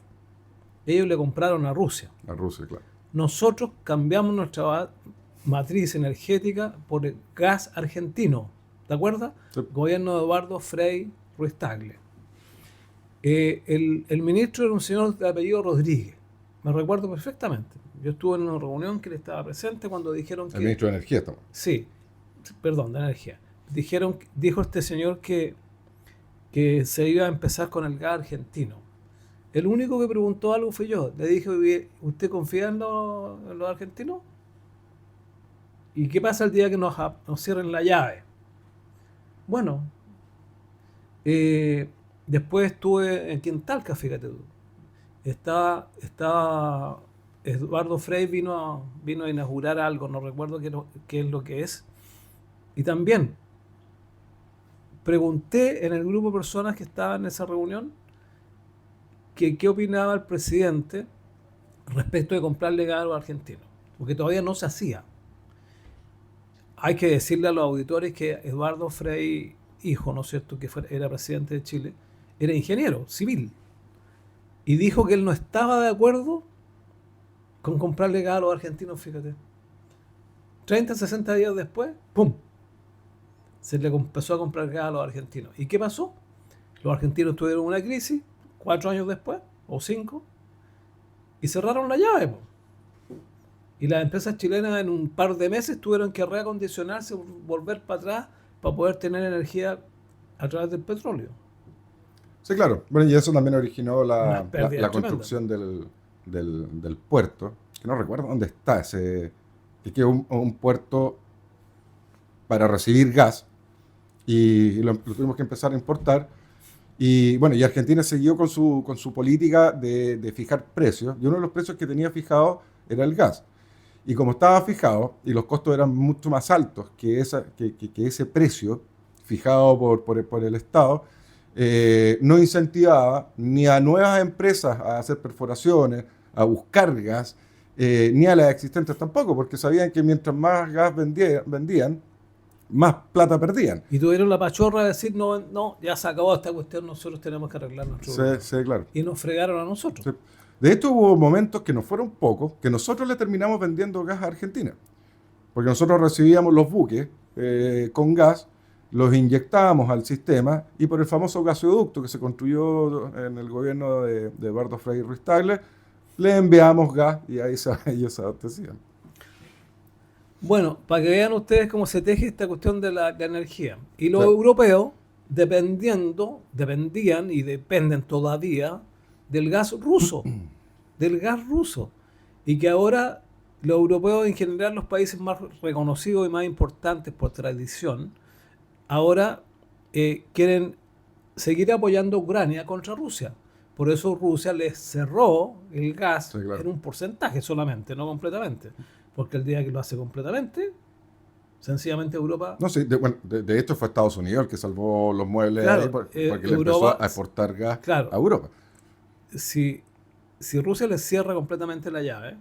[SPEAKER 1] Ellos le compraron a Rusia.
[SPEAKER 2] A Rusia, claro.
[SPEAKER 1] Nosotros cambiamos nuestra matriz energética por el gas argentino. ¿Te acuerdas?
[SPEAKER 2] Sí.
[SPEAKER 1] Gobierno de Eduardo Frei Ruiz Tagle. El ministro era un señor de apellido Rodríguez. Me recuerdo perfectamente. Yo estuve en una reunión que él estaba presente cuando dijeron que...
[SPEAKER 2] El ministro de Energía estamos.
[SPEAKER 1] Sí, perdón, de energía. Dijo este señor que se iba a empezar con el gas argentino. El único que preguntó algo fue yo. Le dije, ¿usted confía en los argentinos? ¿Y qué pasa el día que nos cierren la llave? Bueno, después estuve aquí en Talca, fíjate tú. Estaba Eduardo Frei vino a inaugurar algo, no recuerdo qué es lo que es. Y también pregunté en el grupo de personas que estaban en esa reunión qué opinaba el presidente respecto de comprarle gas a los argentinos, porque todavía no se hacía. Hay que decirle a los auditores que Eduardo Frei, hijo, ¿no es cierto?, que era presidente de Chile, era ingeniero civil, y dijo que él no estaba de acuerdo con comprarle gas a los argentinos, fíjate. 30, 60 días después, ¡pum!, se le empezó a comprar gas a los argentinos. ¿Y qué pasó? Los argentinos tuvieron una crisis 4 años después, o 5, y cerraron la llave, po. Y las empresas chilenas en un par de meses tuvieron que reacondicionarse, volver para atrás para poder tener energía a través del petróleo.
[SPEAKER 2] Sí, claro. Bueno, y eso también originó
[SPEAKER 1] Una pérdida tremenda.
[SPEAKER 2] construcción del puerto, que no recuerdo dónde está ese, que es un puerto para recibir gas, y lo tuvimos que empezar a importar. Y bueno, y Argentina siguió con su política de fijar precios, y uno de los precios que tenía fijado era el gas. Y como estaba fijado, y los costos eran mucho más altos que ese precio fijado por el Estado, no incentivaba ni a nuevas empresas a hacer perforaciones, a buscar gas, ni a las existentes tampoco, porque sabían que mientras más gas vendían, más plata perdían.
[SPEAKER 1] Y tuvieron la pachorra de decir, no, no, ya se acabó esta cuestión, nosotros tenemos que arreglar nuestro problema.
[SPEAKER 2] Sí, claro.
[SPEAKER 1] Y nos fregaron a nosotros.
[SPEAKER 2] Sí. De hecho, hubo momentos que no fueron pocos, que nosotros le terminamos vendiendo gas a Argentina. Porque nosotros recibíamos los buques con gas, los inyectábamos al sistema, y por el famoso gasoducto que se construyó en el gobierno de Eduardo Frei Ruiz-Tagle, le enviamos gas y ahí ellos se abastecían.
[SPEAKER 1] Bueno, para que vean ustedes cómo se teje esta cuestión de la energía. Y los
[SPEAKER 2] Sí.
[SPEAKER 1] europeos, dependían y dependen todavía del gas ruso, Y que ahora los europeos, en general los países más reconocidos y más importantes por tradición, ahora quieren seguir apoyando a Ucrania contra Rusia. Por eso Rusia les cerró el gas,
[SPEAKER 2] Sí, claro.
[SPEAKER 1] en un porcentaje solamente, no completamente. Porque el día que lo hace completamente, sencillamente Europa...
[SPEAKER 2] No, sí, de hecho fue Estados Unidos el que salvó los muebles
[SPEAKER 1] Claro,
[SPEAKER 2] ahí porque le
[SPEAKER 1] Europa,
[SPEAKER 2] empezó a exportar gas
[SPEAKER 1] claro,
[SPEAKER 2] a Europa.
[SPEAKER 1] si Rusia les cierra completamente la llave,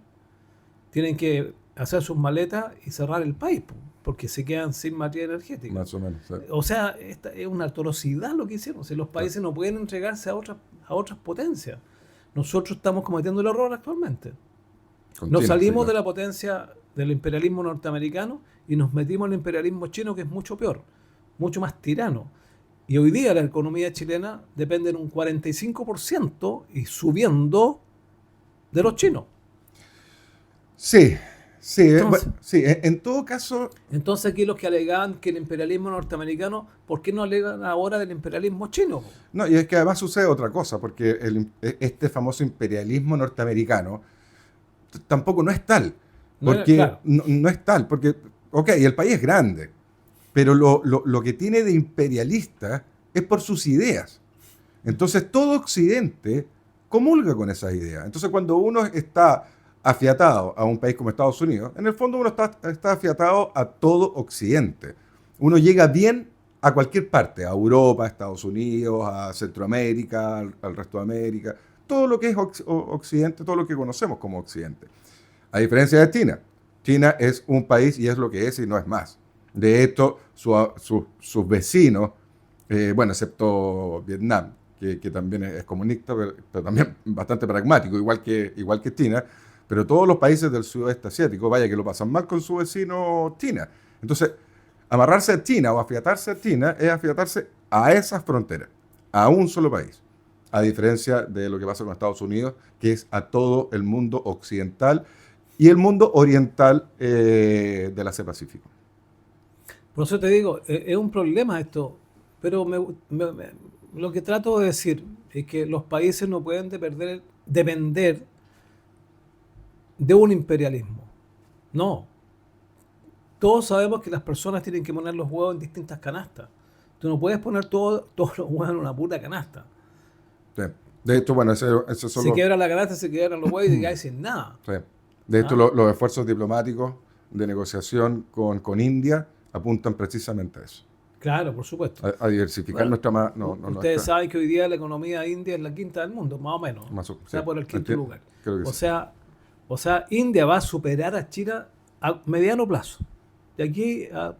[SPEAKER 1] tienen que hacer sus maletas y cerrar el país, porque se quedan sin materia energética.
[SPEAKER 2] Más o menos. Sí.
[SPEAKER 1] O sea, esta es una atrocidad lo que hicieron. Si los países no pueden entregarse a otras potencias. Nosotros estamos cometiendo el error actualmente.
[SPEAKER 2] Con
[SPEAKER 1] Nos
[SPEAKER 2] China,
[SPEAKER 1] salimos
[SPEAKER 2] sí,
[SPEAKER 1] de
[SPEAKER 2] claro.
[SPEAKER 1] la potencia del imperialismo norteamericano y nos metimos en el imperialismo chino, que es mucho peor, mucho más tirano. Y hoy día la economía chilena depende en un 45% y subiendo de los chinos.
[SPEAKER 2] Sí,
[SPEAKER 1] Entonces,
[SPEAKER 2] sí, en todo caso,
[SPEAKER 1] Entonces aquí los que alegaban que el imperialismo norteamericano, ¿por qué no alegan ahora del imperialismo chino?
[SPEAKER 2] no, y es que además sucede otra cosa, porque este famoso imperialismo norteamericano tampoco no es tal, porque
[SPEAKER 1] Claro.
[SPEAKER 2] no es tal, porque, ok, el país es grande, pero lo que tiene de imperialista es por sus ideas. Entonces todo Occidente comulga con esas ideas. Entonces cuando uno está afiatado a un país como Estados Unidos, en el fondo uno está afiatado a todo Occidente. Uno llega bien a cualquier parte, a Europa, a Estados Unidos, a Centroamérica, al resto de América, todo lo que es Occidente, todo lo que conocemos como Occidente. A diferencia de China. China es un país y es lo que es y no es más. De hecho, sus vecinos, bueno, excepto Vietnam, que también es comunista, pero también bastante pragmático, igual que China, pero todos los países del sudeste asiático, vaya que lo pasan mal con su vecino China. Entonces, amarrarse a China o afiatarse a China es afiatarse a esas fronteras, a un solo país. A diferencia de lo que pasa con Estados Unidos, que es a todo el mundo occidental y el mundo oriental del Asia Pacífico.
[SPEAKER 1] Por eso te digo, es un problema esto, pero lo que trato de decir es que los países no pueden depender de un imperialismo. No. Todos sabemos que las personas tienen que poner los huevos en distintas canastas. Tú no puedes poner todos los huevos en una puta canasta.
[SPEAKER 2] Sí. De hecho, bueno, esos son
[SPEAKER 1] Se quiebra la canasta, se quiebran los huevos y te quedas sin nada.
[SPEAKER 2] Sí. De hecho, los esfuerzos diplomáticos de negociación con India apuntan precisamente a eso.
[SPEAKER 1] Claro, por supuesto.
[SPEAKER 2] A diversificar nuestra...
[SPEAKER 1] Ustedes saben que hoy día la economía india es la quinta del mundo, más o menos. Está por el quinto lugar.
[SPEAKER 2] Creo que sí.
[SPEAKER 1] O sea, India va a superar a China a mediano plazo. De aquí a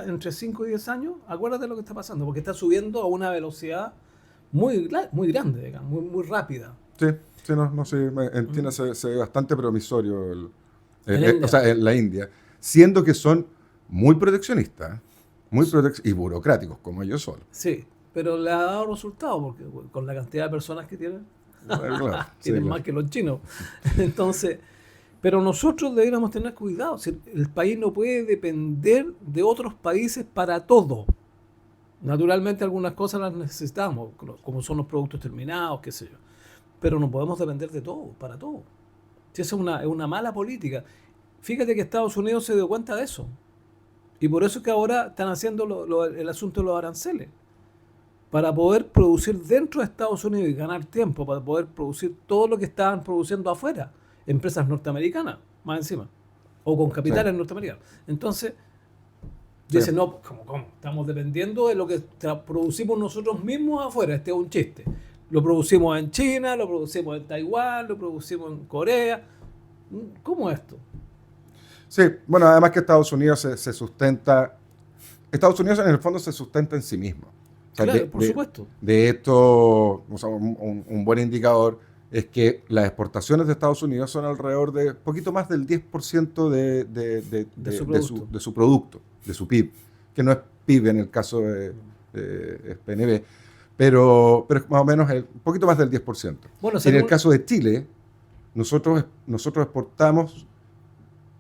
[SPEAKER 1] entre 5 y 10 años, acuérdate lo que está pasando, porque está subiendo a una velocidad muy grande, digamos, muy rápida.
[SPEAKER 2] Sí, no sé. En China se ve bastante promisorio en la India, siendo que son muy proteccionistas, y burocráticos, como ellos son.
[SPEAKER 1] Sí, pero le ha dado resultados, porque con la cantidad de personas que tienen,
[SPEAKER 2] Claro, sí,
[SPEAKER 1] tienen
[SPEAKER 2] claro.
[SPEAKER 1] más que los chinos. Entonces, pero nosotros deberíamos tener cuidado. Si el país no puede depender de otros países para todo. Naturalmente algunas cosas las necesitamos, como son los productos terminados, qué sé yo. Pero no podemos depender de todo, para todo. Si esa es una mala política. Fíjate que Estados Unidos se dio cuenta de eso. Y por eso es que ahora están haciendo el asunto de los aranceles. Para poder producir dentro de Estados Unidos y ganar tiempo, para poder producir todo lo que estaban produciendo afuera. Empresas norteamericanas, más encima. O con
[SPEAKER 2] Sí,
[SPEAKER 1] capitales norteamericanos. Entonces,
[SPEAKER 2] sí,
[SPEAKER 1] dice, no, ¿cómo? Estamos dependiendo de lo que producimos nosotros mismos afuera. Este es un chiste. Lo producimos en China, lo producimos en Taiwán, lo producimos en Corea. ¿Cómo es esto?
[SPEAKER 2] sí. Bueno, además que Estados Unidos se sustenta, Estados Unidos en el fondo se sustenta en sí mismo. O sea,
[SPEAKER 1] Claro, por supuesto.
[SPEAKER 2] de esto, o sea, un buen indicador es que las exportaciones de Estados Unidos son alrededor de poquito más del 10%
[SPEAKER 1] De su producto.
[SPEAKER 2] de su producto, de su PIB, que no es PIB en el caso es PNB, pero es más o menos un poquito más del 10%.
[SPEAKER 1] Bueno,
[SPEAKER 2] Y en el
[SPEAKER 1] según,
[SPEAKER 2] caso de Chile, nosotros exportamos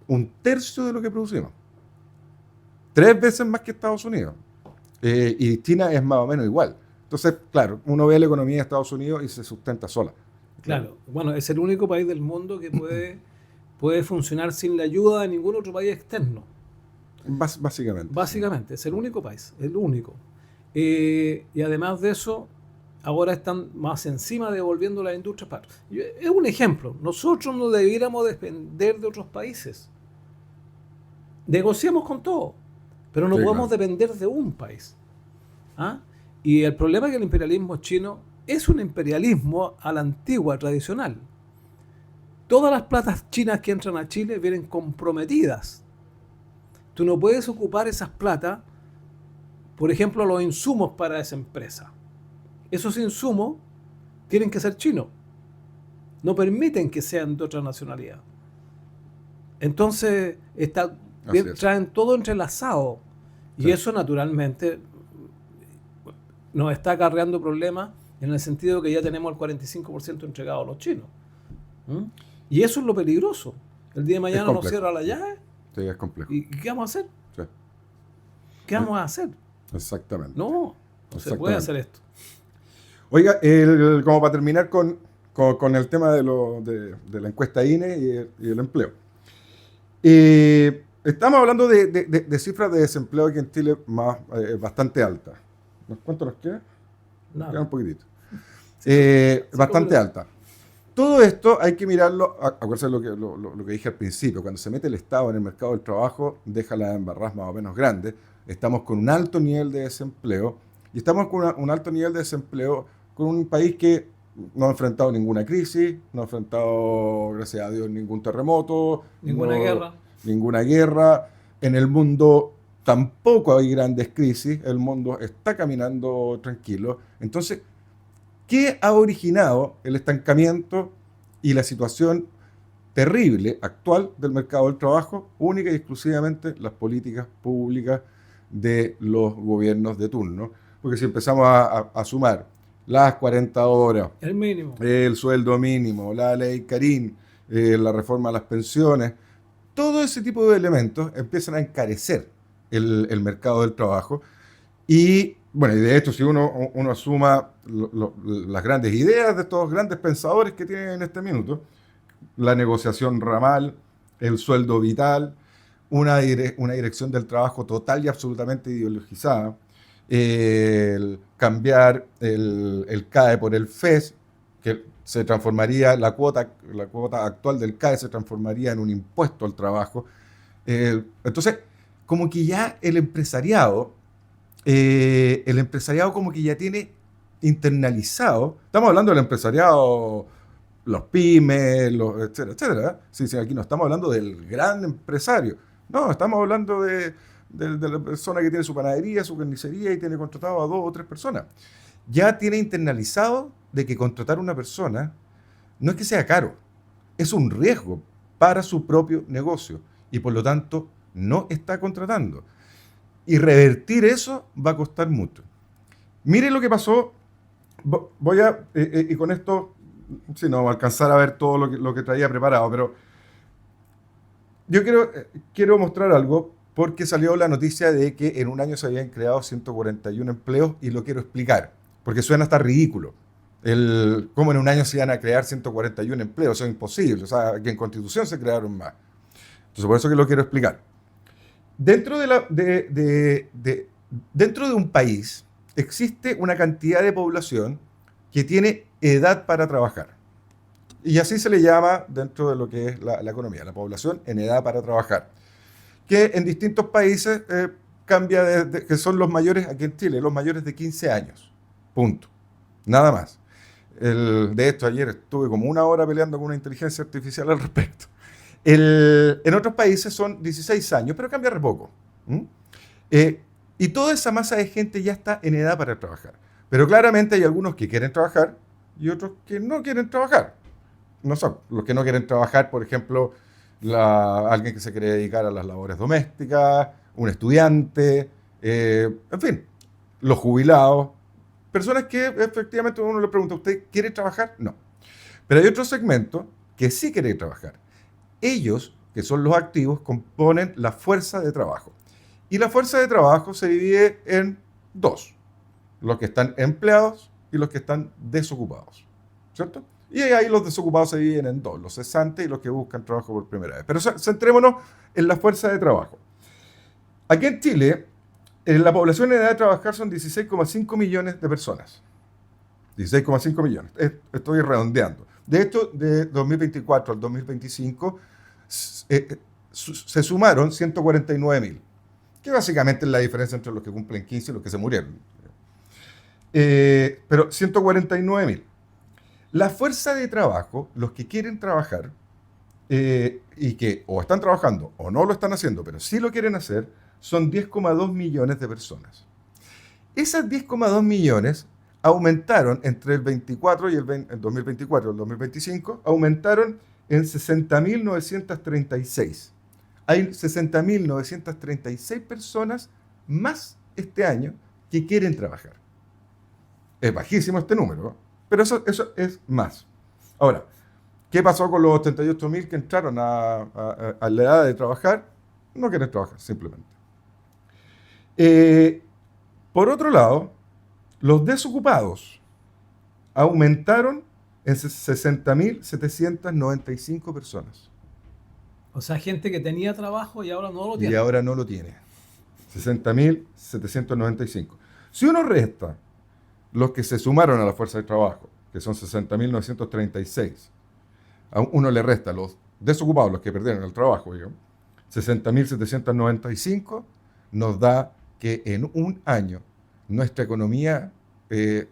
[SPEAKER 2] un tercio de lo que producimos, 3 veces más que Estados Unidos. Y China es más o menos igual. Entonces, claro, uno ve la economía de Estados Unidos y se sustenta sola. Claro.
[SPEAKER 1] claro, bueno, es el único país del mundo que puede funcionar sin la ayuda de ningún otro país externo.
[SPEAKER 2] Básicamente. Sí.
[SPEAKER 1] Básicamente, es el único país, el único. Y además de eso, ahora están más encima devolviendo las industrias. Es un ejemplo. Nosotros no debiéramos depender de otros países. Negociamos con todo, pero no
[SPEAKER 2] Sí,
[SPEAKER 1] podemos
[SPEAKER 2] claro.
[SPEAKER 1] depender de un país. ¿Ah? Y el problema es que el imperialismo chino es un imperialismo a la antigua, tradicional. Todas las platas chinas que entran a Chile vienen comprometidas. Tú no puedes ocupar esas platas, por ejemplo, los insumos para esa empresa. Esos insumos tienen que ser chinos. No permiten que sean de otra nacionalidad. Entonces,
[SPEAKER 2] Así es.
[SPEAKER 1] traen todo entrelazado. Y
[SPEAKER 2] Sí.
[SPEAKER 1] eso naturalmente nos está acarreando problemas en el sentido que ya tenemos el 45% entregado a los chinos. ¿Mm? Y eso es lo peligroso. El día de
[SPEAKER 2] Es
[SPEAKER 1] mañana nos
[SPEAKER 2] complejo.
[SPEAKER 1] cierra la llave.
[SPEAKER 2] Sí, es complejo.
[SPEAKER 1] ¿Y qué vamos a hacer?
[SPEAKER 2] Sí.
[SPEAKER 1] ¿Qué vamos a hacer?
[SPEAKER 2] Exactamente.
[SPEAKER 1] No se puede
[SPEAKER 2] Exactamente.
[SPEAKER 1] hacer esto.
[SPEAKER 2] Oiga, como para terminar con el tema de la encuesta INE y el empleo. Estamos hablando de cifras de desempleo aquí en Chile bastante altas. ¿Cuánto nos queda? Nos queda un
[SPEAKER 1] Nada.
[SPEAKER 2] poquitito.
[SPEAKER 1] Cinco
[SPEAKER 2] Bastante
[SPEAKER 1] minutos.
[SPEAKER 2] alta. Todo esto hay que mirarlo, acuérdense lo que dije al principio, cuando se mete el Estado en el mercado del trabajo, deja las embarradas más o menos grandes. Estamos con un alto nivel de desempleo y estamos con un alto nivel de desempleo con un país que no ha enfrentado ninguna crisis, no ha enfrentado, gracias a Dios, ningún terremoto,
[SPEAKER 1] Ninguna guerra.
[SPEAKER 2] ninguna guerra. En el mundo tampoco hay grandes crisis, el mundo está caminando tranquilo. Entonces, ¿qué ha originado el estancamiento y la situación terrible actual del mercado del trabajo? Única y exclusivamente las políticas públicas de los gobiernos de turno. Porque si empezamos a sumar las 40 horas,
[SPEAKER 1] El mínimo.
[SPEAKER 2] el sueldo mínimo, la ley Carín, la reforma a las pensiones, todo ese tipo de elementos empiezan a encarecer el mercado del trabajo. Y bueno, y de hecho, si uno suma las grandes ideas de estos grandes pensadores que tienen en este minuto, la negociación ramal, el sueldo vital, una dirección del trabajo total y absolutamente ideologizada, el cambiar el CAE por el FES, que se transformaría, la cuota actual del CAE se transformaría en un impuesto al trabajo. Entonces, como que ya el empresariado como que ya tiene internalizado, estamos hablando del empresariado, los pymes, etcétera, etcétera. Sí, sí, aquí no estamos hablando del gran empresario, no, estamos hablando de la persona que tiene su panadería, su carnicería y tiene contratado a 2 o 3 personas. Ya tiene internalizado de que contratar a una persona no es que sea caro, es un riesgo para su propio negocio y por lo tanto no está contratando. Y revertir eso va a costar mucho. Mire lo que pasó. Voy a, y con esto, si no, vamos a alcanzar a ver todo lo que traía preparado, pero yo quiero mostrar algo porque salió la noticia de que en un año se habían creado 141 empleos y lo quiero explicar, porque suena hasta ridículo. ¿Cómo en un año se iban a crear 141 empleos? Eso es imposible. O sea, que en Constitución se crearon más. Entonces, por eso que lo quiero explicar. Dentro dentro de un país existe una cantidad de población que tiene edad para trabajar. Y así se le llama dentro de lo que es la economía, la población en edad para trabajar. Que en distintos países cambia que son los mayores, aquí en Chile, los mayores de 15 años. Punto. Nada más. De esto ayer estuve como una hora peleando con una inteligencia artificial al respecto. En otros países son 16 años, pero cambia re poco. Y toda esa masa de gente ya está en edad para trabajar. Pero claramente hay algunos que quieren trabajar y otros que no quieren trabajar. No son los que no quieren trabajar, por ejemplo, alguien que se quiere dedicar a las labores domésticas, un estudiante, en fin, los jubilados, personas que efectivamente uno le pregunta, ¿usted quiere trabajar? No. Pero hay otro segmento que sí quiere trabajar. Ellos, que son los activos, componen la fuerza de trabajo. Y la fuerza de trabajo se divide en dos: los que están empleados y los que están desocupados. ¿Cierto? Y ahí los desocupados se dividen en dos: los cesantes y los que buscan trabajo por primera vez. Pero centrémonos en la fuerza de trabajo. Aquí en Chile, la población en edad de trabajar son 16,5 millones de personas. 16,5 millones. Estoy redondeando. De hecho, de 2024 al 2025 se sumaron 149.000, que básicamente es la diferencia entre los que cumplen 15 y los que se murieron. Pero 149.000. La fuerza de trabajo, los que quieren trabajar y que o están trabajando o no lo están haciendo, pero sí lo quieren hacer, son 10,2 millones de personas. Esas 10,2 millones aumentaron entre el 24 y el 2024 y el 2025, aumentaron en 60.936. Hay 60.936 personas más este año que quieren trabajar. Es bajísimo este número, ¿no? Pero eso es más. Ahora, ¿qué pasó con los 88.000 que entraron a la edad de trabajar? No quieren trabajar, simplemente. Por otro lado, los desocupados aumentaron en 60.795 personas.
[SPEAKER 1] O sea, gente que tenía trabajo y ahora no lo
[SPEAKER 2] Y
[SPEAKER 1] tiene.
[SPEAKER 2] ahora no lo tiene. 60.795. Si uno resta los que se sumaron a la fuerza de trabajo, que son 60.936, a uno le resta los desocupados, los que perdieron el trabajo, digamos, 60.795, nos da que en un año nuestra economía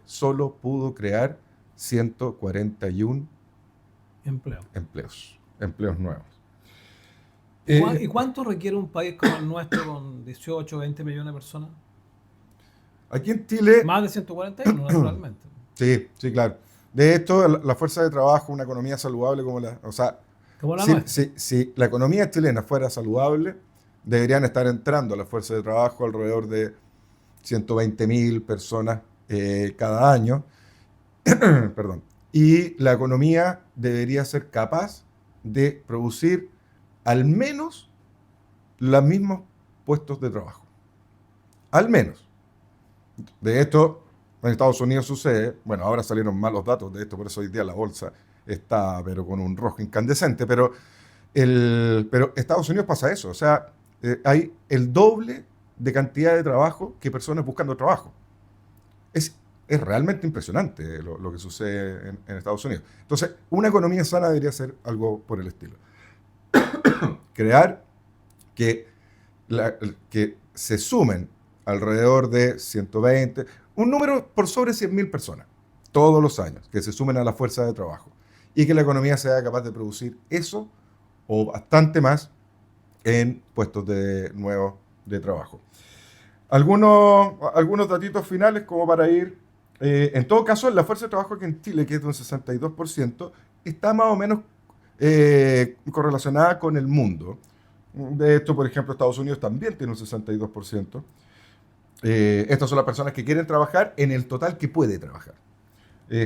[SPEAKER 2] solo pudo crear 141 empleos nuevos.
[SPEAKER 1] ¿Y cuánto requiere un país como el nuestro con 18 o 20 millones de personas?
[SPEAKER 2] Aquí en Chile...
[SPEAKER 1] Más de 141, naturalmente.
[SPEAKER 2] Sí, claro. De hecho, la fuerza de trabajo, una economía saludable como la... O sea,
[SPEAKER 1] como la nuestra.
[SPEAKER 2] si la economía chilena fuera saludable, deberían estar entrando a la fuerza de trabajo alrededor de 120.000 personas cada año. Perdón. Y la economía debería ser capaz de producir al menos los mismos puestos de trabajo. Al menos. De hecho, en Estados Unidos sucede, bueno, ahora salieron malos datos de esto, por eso hoy día la bolsa está, pero con un rojo incandescente, pero Estados Unidos pasa eso, o sea, hay el doble de cantidad de trabajo que personas buscando trabajo. Es realmente impresionante lo que sucede en Estados Unidos. Entonces, una economía sana debería ser algo por el estilo. Crear que se sumen alrededor de 120, un número por sobre 100.000 personas, todos los años, que se sumen a la fuerza de trabajo y que la economía sea capaz de producir eso o bastante más en puestos nuevos de trabajo. Algunos datitos finales como para ir. En todo caso, la fuerza de trabajo aquí en Chile, que es de un 62%, está más o menos correlacionada con el mundo. De hecho, por ejemplo, Estados Unidos también tiene un 62%. Estas son las personas que quieren trabajar en el total que puede trabajar.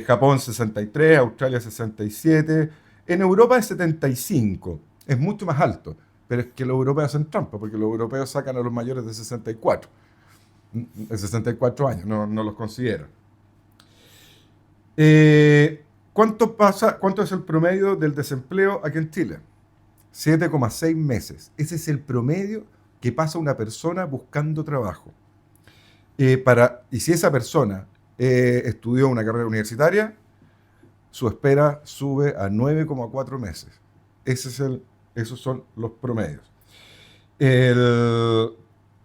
[SPEAKER 2] Japón 63, Australia 67, en Europa es 75, es mucho más alto, pero es que los europeos hacen trampa, porque los europeos sacan a los mayores de 64, de 64 años, no los consideran. ¿Cuánto es el promedio del desempleo aquí en Chile? 7,6 meses. Ese es el promedio que pasa una persona buscando trabajo. Y si esa persona estudió una carrera universitaria, su espera sube a 9,4 meses. Esos son los promedios.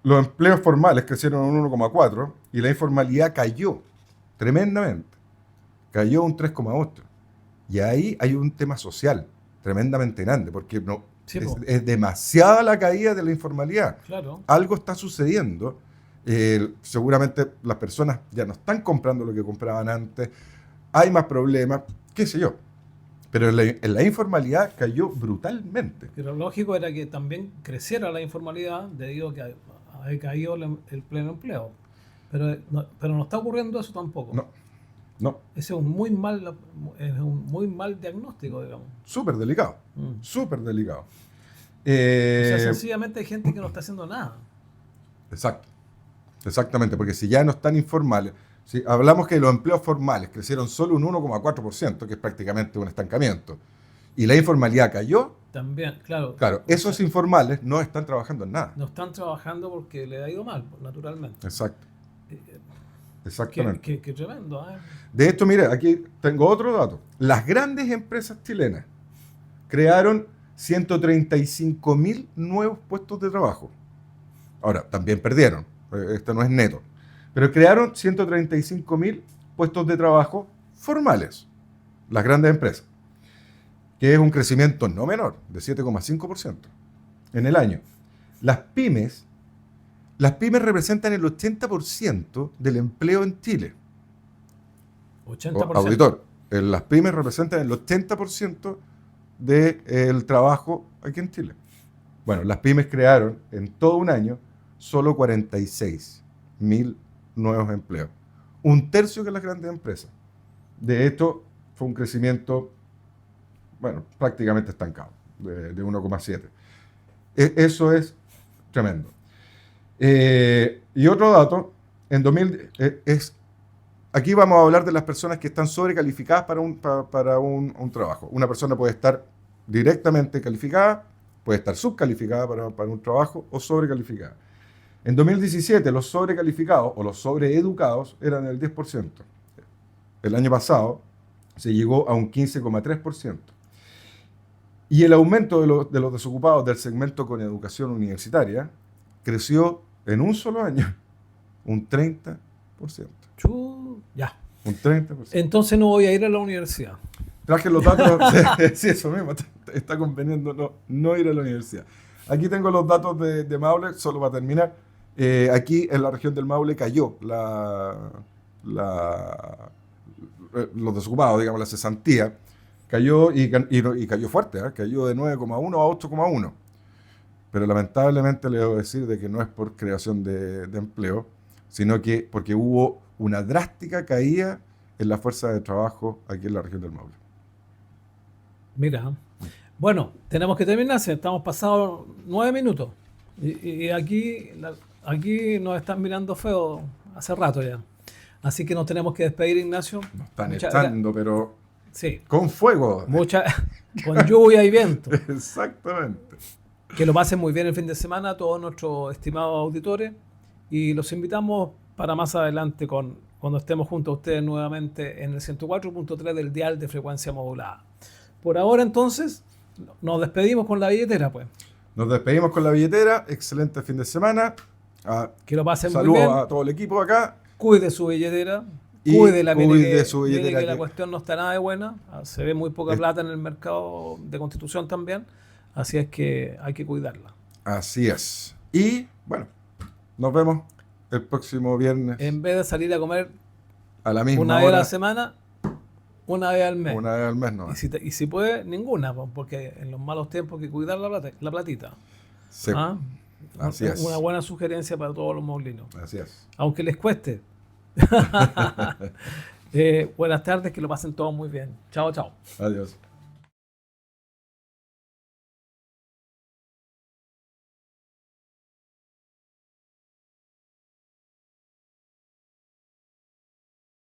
[SPEAKER 2] Los empleos formales crecieron un 1,4 y la informalidad cayó tremendamente. Cayó un 3,8. Y ahí hay un tema social tremendamente grande, porque
[SPEAKER 1] Sí,
[SPEAKER 2] es demasiada la caída de la informalidad.
[SPEAKER 1] claro.
[SPEAKER 2] Algo está sucediendo. Seguramente las personas ya no están comprando lo que compraban antes. Hay más problemas, qué sé yo. Pero en la informalidad cayó brutalmente.
[SPEAKER 1] Pero lo lógico era que también creciera la informalidad debido a que ha caído el pleno empleo. Pero no está ocurriendo eso tampoco.
[SPEAKER 2] No,
[SPEAKER 1] Ese es un muy mal diagnóstico, digamos.
[SPEAKER 2] súper delicado.
[SPEAKER 1] Mm.
[SPEAKER 2] Súper delicado.
[SPEAKER 1] O sea, sencillamente hay gente que no está haciendo nada.
[SPEAKER 2] Exacto. Exactamente, porque si ya no están informales, si hablamos que los empleos formales crecieron solo un 1,4%, que es prácticamente un estancamiento, y la informalidad cayó,
[SPEAKER 1] También, claro.
[SPEAKER 2] claro, esos informales no están trabajando en nada.
[SPEAKER 1] No están trabajando porque le ha ido mal, naturalmente.
[SPEAKER 2] Exacto. Exactamente.
[SPEAKER 1] Qué tremendo, ¿eh?
[SPEAKER 2] De hecho, mire, aquí tengo otro dato. Las grandes empresas chilenas crearon 135.000 nuevos puestos de trabajo. Ahora, también perdieron. Esto no es neto. Pero crearon 135.000 puestos de trabajo formales. Las grandes empresas. Que es un crecimiento no menor, de 7,5% en el año. Las pymes representan el 80% del empleo en Chile.
[SPEAKER 1] 80%.
[SPEAKER 2] Auditor, las pymes representan el 80% del trabajo aquí en Chile. Bueno, las pymes crearon en todo un año solo 46.000 nuevos empleos. Un tercio que las grandes empresas. De hecho, fue un crecimiento, bueno, prácticamente estancado, de 1,7. Eso es tremendo. Y otro dato, en 2000 aquí vamos a hablar de las personas que están sobrecalificadas para un trabajo. Una persona puede estar directamente calificada, puede estar subcalificada para un trabajo o sobrecalificada. En 2017 los sobrecalificados o los sobreeducados eran el 10%. El año pasado se llegó a un 15,3%. Y el aumento de los desocupados del segmento con educación universitaria creció en un solo año un 30%.
[SPEAKER 1] Ya.
[SPEAKER 2] Un 30%.
[SPEAKER 1] Entonces no voy a ir a la universidad.
[SPEAKER 2] Traje los datos, sí, eso mismo, está conveniendo no ir a la universidad. Aquí tengo los datos de Maule, solo para terminar. Aquí en la región del Maule cayó los desocupados, digamos, la cesantía, cayó y cayó fuerte, cayó de 9,1 a 8,1. Pero lamentablemente le debo decir de que no es por creación de empleo, sino que porque hubo una drástica caída en la fuerza de trabajo aquí en la región del Maule.
[SPEAKER 1] Mira, bueno, tenemos que terminar, estamos pasados 9 minutos. Y aquí nos están mirando feo hace rato ya. Así que nos tenemos que despedir, Ignacio.
[SPEAKER 2] Nos están echando, pero
[SPEAKER 1] sí,
[SPEAKER 2] con fuego.
[SPEAKER 1] con lluvia y viento.
[SPEAKER 2] Exactamente.
[SPEAKER 1] Que lo pasen muy bien el fin de semana a todos nuestros estimados auditores y los invitamos para más adelante cuando estemos junto a ustedes nuevamente en el 104.3 del dial de frecuencia modulada. Por ahora entonces nos despedimos con la billetera, pues.
[SPEAKER 2] Nos despedimos con la billetera, excelente fin de semana.
[SPEAKER 1] Que lo pasen muy bien.
[SPEAKER 2] Saludos a todo el equipo acá.
[SPEAKER 1] Cuide su billetera.
[SPEAKER 2] Y
[SPEAKER 1] cuide la
[SPEAKER 2] su billetera.
[SPEAKER 1] Mire que la cuestión no está nada de buena. Se ve muy poca plata en el mercado de Constitución también. Así es que hay que cuidarla.
[SPEAKER 2] Así es. Y bueno, nos vemos el próximo viernes.
[SPEAKER 1] En vez de salir a comer
[SPEAKER 2] a la misma
[SPEAKER 1] una
[SPEAKER 2] hora.
[SPEAKER 1] vez a la semana, una vez al mes.
[SPEAKER 2] Una vez al mes, no.
[SPEAKER 1] Y si puede, ninguna, porque en los malos tiempos hay que cuidar la platita.
[SPEAKER 2] Sí. Así es.
[SPEAKER 1] Una buena sugerencia para todos los molinos.
[SPEAKER 2] Así es.
[SPEAKER 1] Aunque les cueste. Buenas tardes, que lo pasen todos muy bien. Chao, chao.
[SPEAKER 2] Adiós.